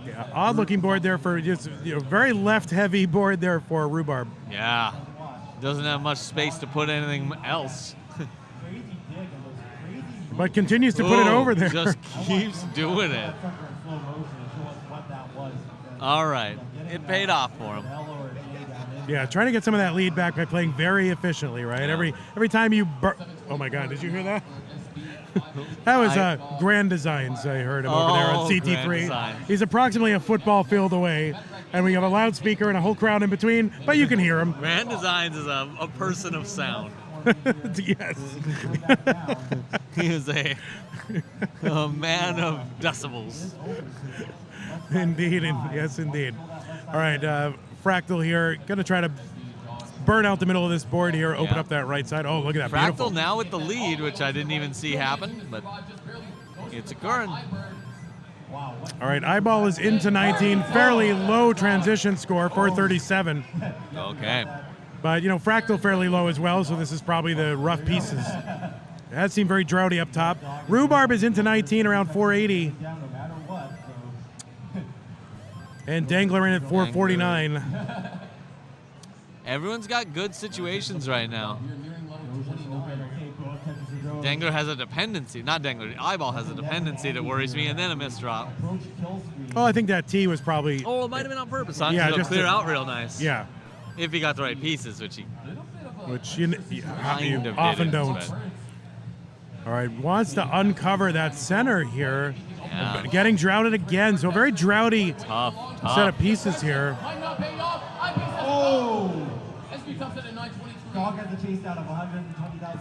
yeah, odd looking board there for just very left heavy board there for Rhubarb. Yeah, doesn't have much space to put anything else. But continues to put it over there. Just keeps doing it. All right, it paid off for him. Yeah, trying to get some of that lead back by playing very efficiently, right? Yeah. Every time you oh my God, did you hear that? That was Grand Designs. I heard him over there on Grand CT3. Designs. He's approximately a football field away, and we have a loudspeaker and a whole crowd in between, but you can hear him. Grand Designs is a person of sound. Yes. He is a man of decibels. Indeed, yes, indeed. All right, Fractal here, going to try to burn out the middle of this board here, open up that right side. Oh, look at that, Fractal beautiful. now with the lead, which I didn't even see happen, but it's occurring. All right, eyeball is into 19, fairly low transition score, 437. Okay. But, Fractal fairly low as well, so this is probably the rough pieces. It has seemed very droughty up top. Rhubarb is into 19, around 480. And Dangler in at 449. Everyone's got good situations right now. Dangler has a dependency, not Dangler, eyeball has a dependency that worries me, and then a missed drop. Oh, I think that T was probably... Oh, it might have been on purpose, huh? Yeah, It'll just clear to- out real nice. Yeah, If he got the right pieces, which he which you kind of often didn't, don't. All right, wants to uncover that center here. Yeah. Getting droughted again, so a very droughty Tough. set of pieces here.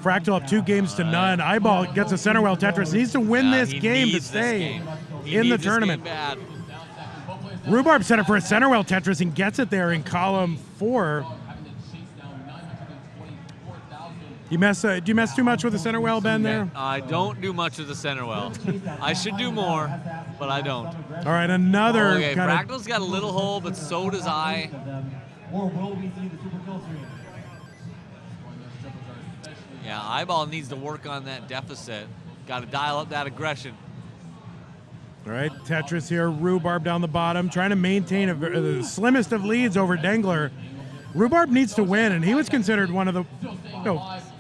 Fractal up 2 games to none. Eyeball gets a center well Tetris. Needs to win this he game to needs this stay game. He in the needs this tournament. game bad. Rhubarb set up for a center well Tetris and gets it there in column 4. You mess? Do you mess too much with the center well, Ben? There. I don't do much of the center well. I should do more, but I don't. All right, another Okay, kind of. Fractal's got a little hole, but so does I. Or will we see the Super Killscreen? Yeah, Eyeball needs to work on that deficit. Got to dial up that aggression. All right, Tetris here, Rhubarb down the bottom, trying to maintain the slimmest of leads over Dangler. Rhubarb needs to win, and he was considered one of the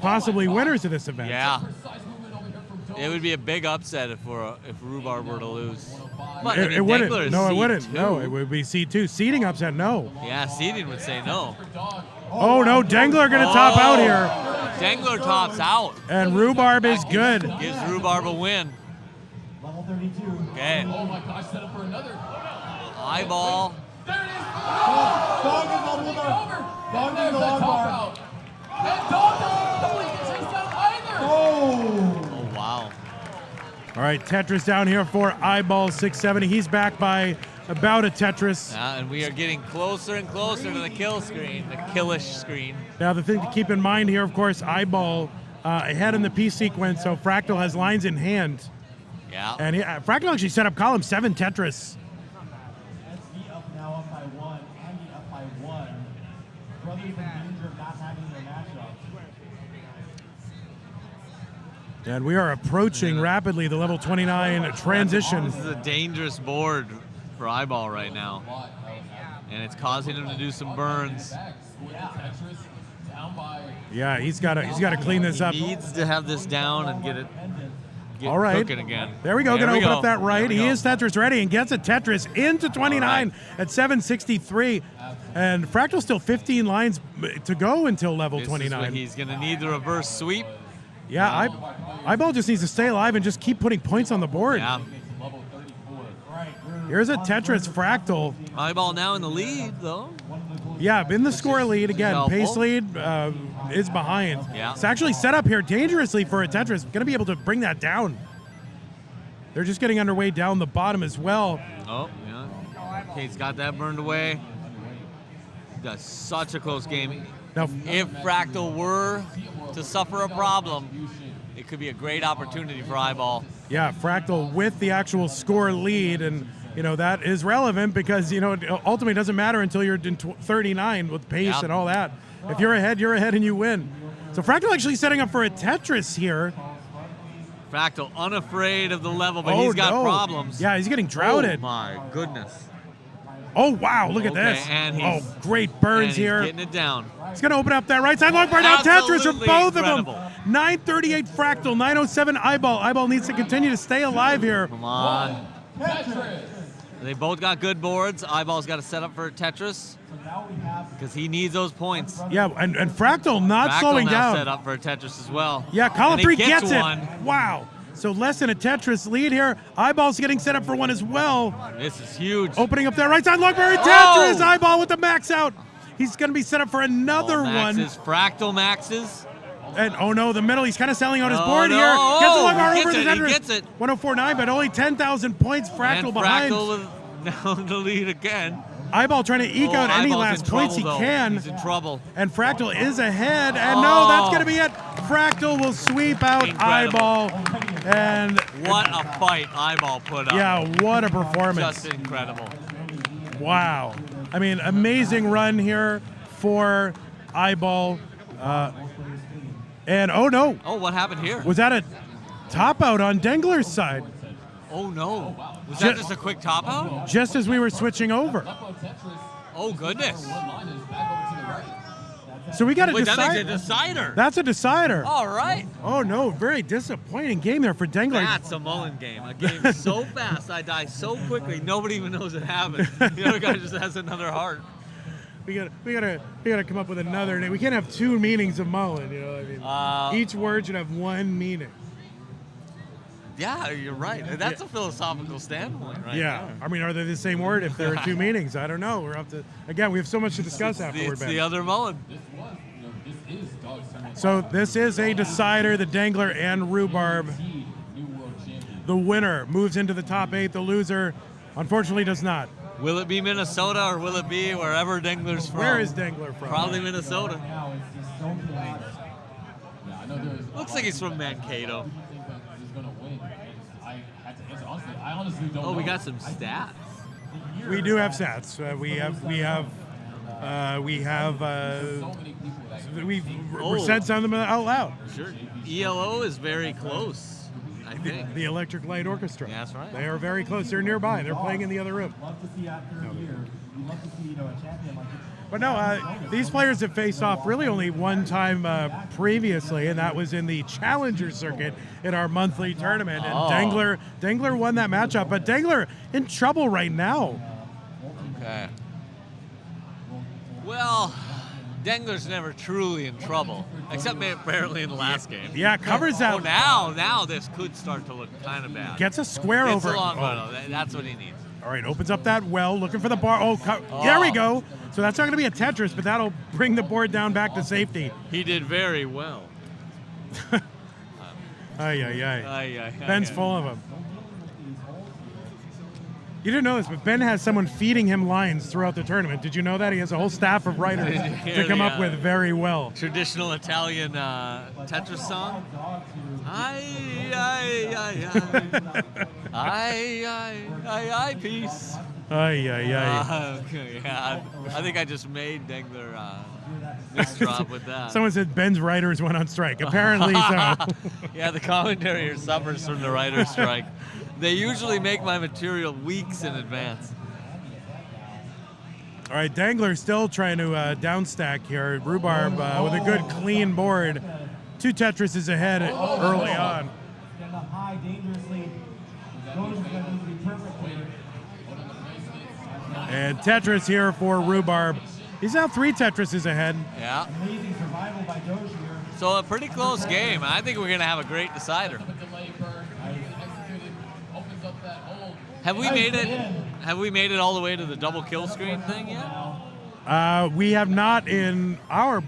possibly winners of this event. Yeah. It would be a big upset if Rhubarb were to lose. But It wouldn't. Dangler is No, it C2. wouldn't. No, it would be C2. Seeding upset, no. Yeah, seeding would say no. Oh, no, Dangler going to top out here. Dangler tops out. And Rhubarb is good. Gives Rhubarb a win. Level 32. Okay. Oh my gosh, set up for another. Eyeball. There it is. Dog is on the Over. Dog There's is that on top bar. out. And Dog doesn't get chased out either. Oh! Oh, wow. All right, Tetris down here for Eyeball 670. He's back by about a Tetris. And we are getting closer and closer to the kill screen, the killish screen. Now, the thing to keep in mind here, of course, Eyeball ahead in the P sequence, so Fractal has lines in hand. Yeah. And Fractal actually set up column 7 Tetris. SV up now up by 1. Andy up by 1. Brothers in danger of not having their matchup. And we are approaching rapidly the level 29 transition. This is a dangerous board for Eyeball right now. And it's causing him to do some burns. Yeah, he's got to clean this up. He needs to have this down and get All right. cooking again. There we go. Going to open up that right. There we He go. is Tetris ready and gets a Tetris into 29 at 763. And Fractal still 15 lines to go until level This is what 29. he's going to need the reverse sweep. Yeah, Eyeball just needs to stay alive and just keep putting points on the board. Yeah. Here's a Tetris Fractal. Eyeball now in the lead, though. Yeah, in the score lead again. Helpful. Pace lead is behind. Yeah. It's actually set up here dangerously for a Tetris. Going to be able to bring that down. They're just getting underway down the bottom as well. Oh, yeah. Kate's got that burned away. That's such a close game. Now, If Fractal were to suffer a problem, it could be a great opportunity for Eyeball. yeah, Fractal with the actual score lead, and that is relevant because it ultimately doesn't matter until you're in 39 with pace Yep. and all that. If you're ahead and you win. So Fractal actually setting up for a Tetris here. Fractal unafraid of the level, but Oh, he's got no. problems. Yeah, he's getting droughted. Oh my goodness. Oh, wow, look at Okay, this. and Oh, he's- great And burns he's here. getting it down. He's going to open up that right side long bar now. Tetris for Absolutely both incredible. of them. 938 Fractal, 907 Eyeball. Eyeball needs to continue to stay alive here. Come on. They both got good boards. Eyeball's got to set up for Tetris because he needs those points. Yeah, and Fractal not Fractal slowing now down. set up for a Tetris as well. Yeah, column And he 3 gets it. one. Wow. So less than a Tetris lead here. Eyeball's getting set up for one as well. This is huge. Opening up that right side long bar. Oh! Tetris. Eyeball with the max out. He's going to be set up for another one. Maxes, Fractal maxes. And oh no, the middle. He's kind of selling on his Oh, board no. here. Gets the long Oh, bar he over gets the it, he Tetris. gets it. 104.9, but only 10,000 points. Fractal And behind. Fractal with now in the lead again. Eyeball trying to eke out any Eyeball's last in points trouble, he though. can. He's in trouble. And Fractal is ahead. And no, that's Oh. going to be it. Fractal will sweep out Incredible. Eyeball. And What a fight Eyeball put up. yeah, what a performance. Just incredible. Wow. I mean, amazing run here for Eyeball. And oh no, Oh, what happened here? was that a top out on Dangler's side? Oh, no. Was that just a quick top out? Just as we were switching over. Oh, goodness. So we got to Wait, that decide. makes a decider. That's a decider. All right. Oh no, very disappointing game there for Dangler. That's a Mullen game. A game so fast, I die so quickly, nobody even knows it happened. The other guy just has another heart. We gotta come up with another name. We can't have two meanings of Mullen. I mean, each word should have one meaning. Yeah, you're right. That's a philosophical standpoint, right? Yeah. I mean, are they the same word if there are two meanings? I don't know. We're up to again. We have so much to discuss afterward. It's the other Mullen. So this is a decider. The Dangler and Rhubarb. The winner moves into the top 8. The loser, unfortunately, does not. Will it be Minnesota or will it be wherever Dangler's from? Where is Dangler from? Probably Minnesota. Yeah, I know there's. Looks like he's from Mankato. Think that he's gonna win. And I had to answer honestly. I honestly don't know. Oh, we got some stats. We do have stats. We've said some of them out loud. Sure. ELO is very close, I think. The Electric Light Orchestra. Yeah, that's right. They are very close. They're nearby. They're playing in the other room. Love to see after a year. You love to see a champion like this. But no, these players have faced off really only one time previously, and that was in the Challenger circuit in our monthly tournament. And Dengler won that matchup, but Dengler in trouble right now. Okay. Well, Dengler's never truly in trouble, except apparently in the last game. Yeah, covers that. Oh, now this could start to look kind of bad. Gets a square It's over. a long run. That's what he needs. All right, opens up that well, looking for the bar. There we go. So that's not going to be a Tetris, but that'll bring the board down back to safety. He did very well. Ben's full of them. You didn't know this, but Ben has someone feeding him lines throughout the tournament. Did you know that? He has a whole staff of writers to come up with very well. Traditional Italian Tetris song. Peace. Yeah, I think I just made Dengler this drop with that. Someone said Ben's writers went on strike. Apparently so. Yeah, the commentator suffers from the writer's strike. They usually make my material weeks in advance. All right, Dengler still trying to downstack here. Rhubarb with a good clean board. 2 Tetrises ahead early on. Getting up high, dangerously. Doge is going to need to be perfect here. And Tetris here for Rhubarb. He's now 3 Tetrises ahead. Yeah. Amazing survival by Doge here. So a pretty close game. I think we're going to have a great decider. Have we made it? Have we made it all the way to the double kill screen thing yet? We have not in our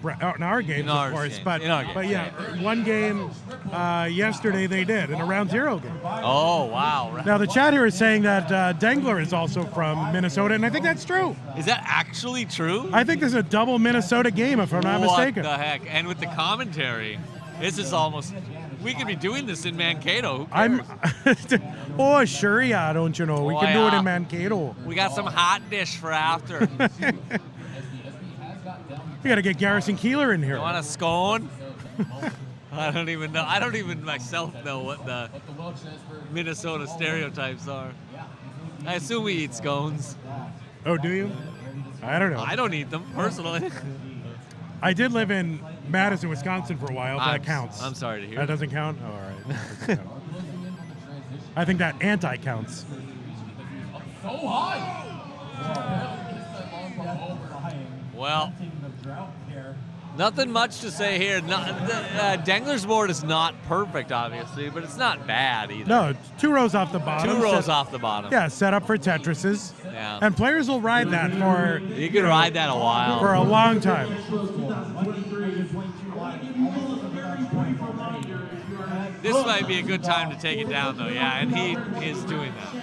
games, of course, games. but yeah, one game yesterday they did in a round 0 game. Oh wow! Now the chat here is saying that Dengler is also from Minnesota, and I think that's true. Is that actually true? I think this is a double Minnesota game, if I'm not mistaken. What the heck? And with the commentary, this is almost. We could be doing this in Mankato. Oh, sure, yeah, don't you know? We can do it in Mankato. We got some hot dish for after. We got to get Garrison Keeler in here. You want a scone? I don't even know. I don't even myself know what the Minnesota stereotypes are. I assume we eat scones. Oh, do you? I don't know. I don't eat them, personally. I did live in Madison, Wisconsin for a while. That counts. I'm sorry to hear. That doesn't count? Oh, all right. I think that anti-counts. So high. Well, nothing much to say here. Dengler's board is not perfect, obviously, but it's not bad either. No, 2 rows off the bottom. 2 rows off the bottom. Yeah, set up for Tetrises. Yeah. And players will ride that for... You can ride that a while. For a long time. This might be a good time to take it down, though. Yeah, and he is doing that.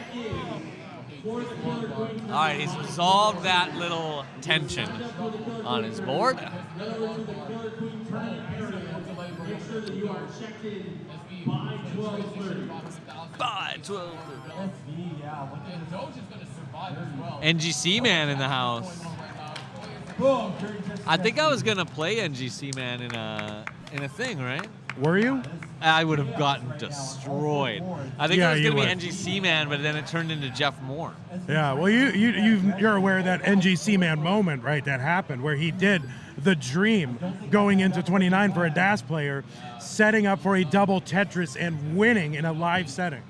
All right, he's resolved that little tension on his board. By 12. NGC Man in the house. I think I was gonna play NGC Man in a thing, right? Were you? I would have gotten destroyed. I think it was going to be NGC Man, but then it turned into Jeff Moore. Yeah, well, you're aware of that NGC Man moment, right, that happened, where he did the dream going into 29 for a DAS player, setting up for a double Tetris and winning in a live setting.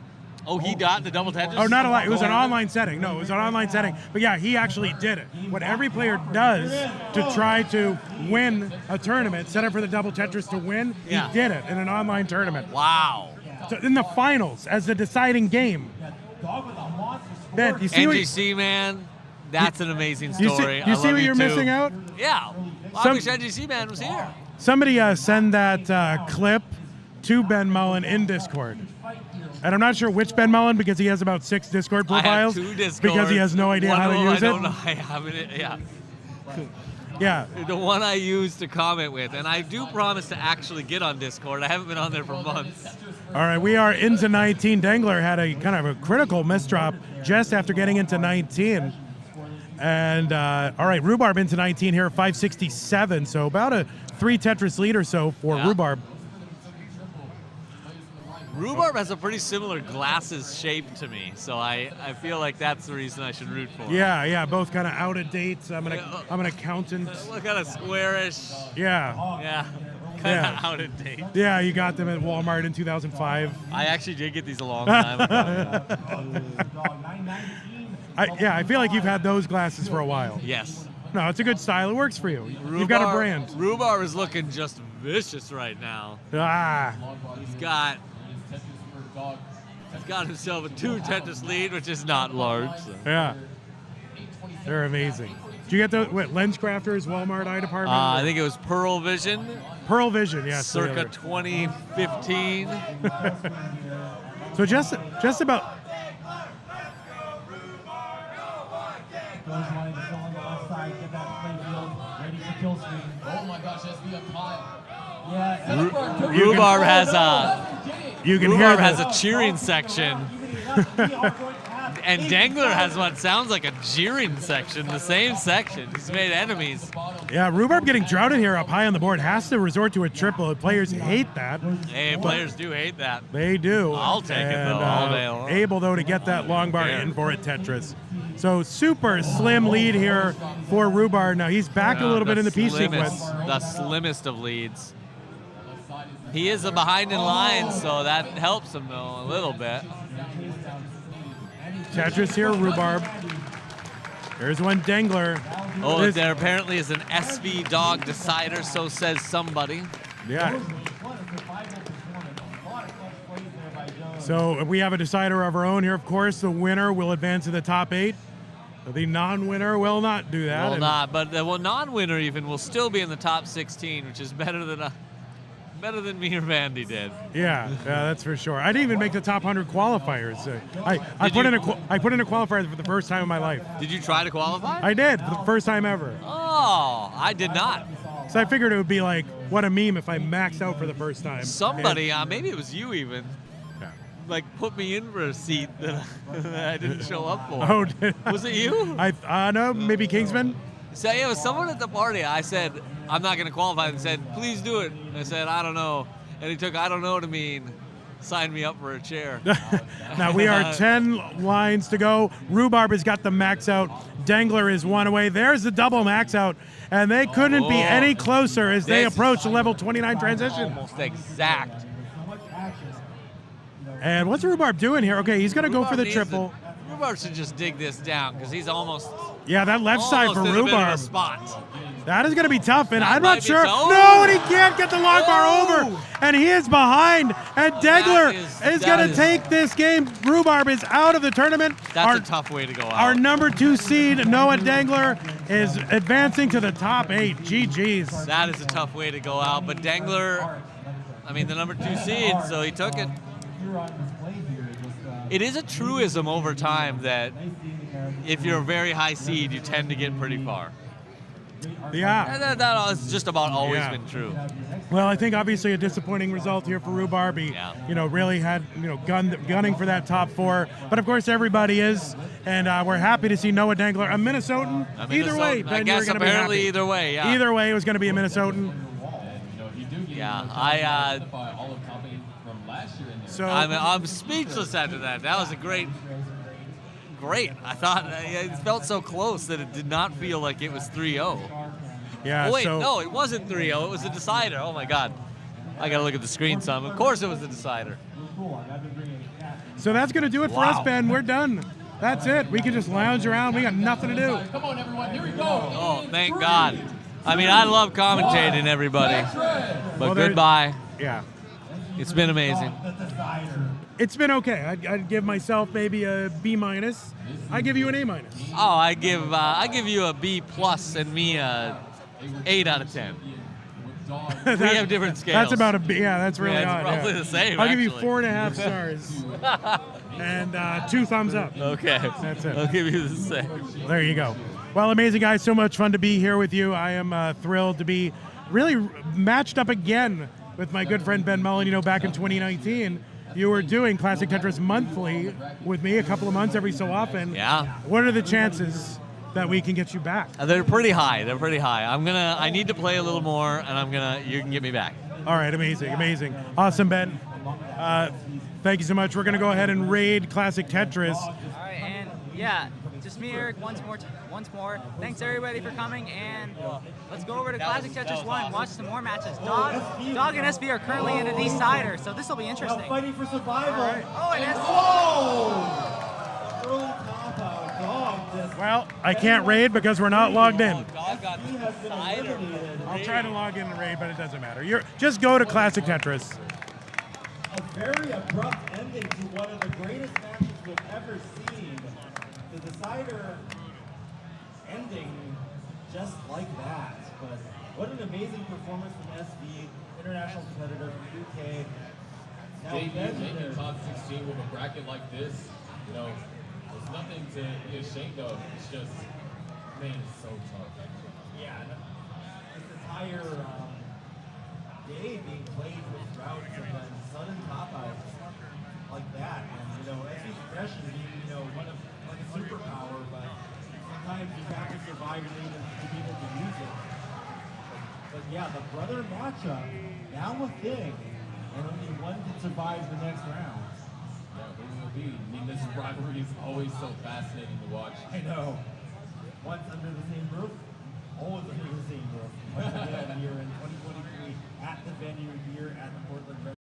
Oh, he got the double Tetris? Oh, not a live. It was an online setting. No, it was an online setting. But yeah, he actually did it. What every player does to try to win a tournament, set up for the double Tetris to win, he did it in an online tournament. Wow. So in the finals, as the deciding game. Ben, you see NGC Man, that's an amazing story. You see what you're missing out? Yeah. I wish NGC Man was here. Somebody send that clip to Ben Mullen in Discord. And I'm not sure which Ben Mullen, because he has about 6 Discord profiles. I have 2 Discords. Because he has no idea how to use it. I don't know. I have it. Yeah. Yeah. The one I use to comment with, and I do promise to actually get on Discord. I haven't been on there for months. All right, we are into 19. Dangler had a kind of a critical misdrop just after getting into 19. And, all right, Rhubarb into 19 here, 567. So about a 3 Tetris lead or so for Rhubarb. Rhubarb has a pretty similar glasses shape to me, so I feel like that's the reason I should root for him. Yeah, both kind of out of date. I'm an accountant. Look kind of squarish. Yeah. Kind of out of date. Yeah, you got them at Walmart in 2005. I actually did get these a long time ago. I feel like you've had those glasses for a while. Yes. No, it's a good style. It works for you. You've got a brand. Rhubarb is looking just vicious right now. He's got himself a 2 Tetris lead, which is not large. So. Yeah. They're amazing. Did you get the Lens Crafters Walmart eye department? I think it was Pearl Vision. Pearl Vision, yes. Circa 2015. So just about. Oh my gosh, SB up high. Rhubarb has Rhubarb has a cheering section. And Dangler has what sounds like a jeering section, the same section. He's made enemies. Yeah, Rhubarb getting droughted here up high on the board has to resort to a triple. Players hate that. Hey, players do hate that. They do. I'll take it, though, all day long. Able, though, to get that long bar in for it, Tetris. So super slim lead here for Rhubarb. Now he's back a little bit in the P sequence. The slimmest of leads. He is a behind in line, so that helps him, though, a little bit. Tetris here, Rhubarb. There's one Dangler. Oh, there apparently is an SV dog decider, so says somebody. Yeah. So we have a decider of our own here, of course. The winner will advance to the top 8. The non-winner will not do that. Will not, but the non-winner even will still be in the top 16, which is better than me or Vandy did. Yeah, that's for sure. I didn't even make the top 100 qualifiers. I put in a qualifier for the first time in my life. Did you try to qualify? I did, for the first time ever. Oh, I did not. So I figured it would be like, what a meme if I maxed out for the first time. Somebody, maybe it was you even, like put me in for a seat that I didn't show up for. Oh, was it you? I know, maybe Kingsman? So it was someone at the party. I said, I'm not going to qualify, and said, please do it. I said, I don't know. And he took I don't know to mean sign me up for a chair. Now we are 10 lines to go. Rhubarb has got the max out. Dangler is one away. There's the double max out. And they couldn't be any closer as they approach the level 29 transition. Almost exact. And what's Rhubarb doing here? Okay, he's going to go for the triple. Rhubarb should just dig this down because he's almost. Yeah, that left side for in a bit of a Rhubarb. spot. That is going to be tough, and I'm not sure. Oh. No, and he can't get the long bar over, and he is behind. And Dangler is going to take this game. Rhubarb is out of the tournament. That's a tough way to go out. Our number 2 seed, Noah Dangler, is advancing to the top 8. GG's. That is a tough way to go out, but Dangler, the number 2 seed, so he took it. It is a truism over time that if you're a very high seed, you tend to get pretty far. Yeah. And that has just about always been true. Well, I think obviously a disappointing result here for Rhubarb. He, really had, gunning for that top 4. But of course, everybody is, and we're happy to see Noah Dangler, a Minnesotan. Either way, Ben, I guess apparently either way, yeah. Either way, it was going to be a Minnesotan. Yeah, So I'm speechless after that. That was a great. I thought it felt so close that it did not feel like it was 3-0. Yeah. Oh, wait, so, no, it wasn't 3-0. It was a decider. Oh my God. I got to look at the screen some. Of course it was a decider. So that's going to do it for us, Ben. We're done. That's it. We can just lounge around. We got nothing to do. Come on, everyone. Here we go. Oh, thank God. I love commentating, everybody. But goodbye. Yeah. It's been amazing. It's been okay. I'd give myself maybe a B-. I give you an A-. Oh, I give you a B+ and me a 8 out of 10. We have different scales. That's about a B. Yeah, that's really it's odd. probably the same. I'll give you actually. 4.5 stars and 2 thumbs up. Okay. That's it. I'll give you the same. There you go. Well, amazing, guys. So much fun to be here with you. I am thrilled to be really matched up again with my good friend Ben Mullen. You know, back in 2019, you were doing Classic Tetris monthly with me, a couple of months every so often. Yeah. What are the chances that we can get you back? They're pretty high. They're pretty high. I need to play a little more, and you can get me back. All right, amazing. Awesome, Ben. Thank you so much. We're going to go ahead and raid Classic Tetris. All right, and yeah, just me, Eric, once more. Thanks everybody for coming, and let's go over to Classic Tetris 1, watch some more matches. Dog and SV are currently in a decider, so this will be interesting. Fighting for survival. Right. Oh, and Whoa! Early top out. Dog just... Well, I can't raid because we're not logged in. Dog got He has been eliminated. I'll try to log in and raid, but it doesn't matter. Just go to Classic Tetris. A very abrupt ending to one of the greatest matches we've ever seen. The decider ending just like that. But what an amazing performance from SV, international competitor from UK. Now making top 16 with a bracket like this, you know, there's nothing to be ashamed of. It's just, man, it's so tough. Yeah, this entire day being played with routes and then sudden top outs like that. And, you know, SV's aggression being, you know, one of like a superpower, but sometimes you have to survive and need to be able to use it. But yeah, the brother matchup, now a thing, and only one can survive the next round. Yeah, who will be? I mean, this rivalry is always so fascinating to watch. I know. Once under the same roof, always under the same roof. Once again, here in 2023 at the venue here at the Portland Red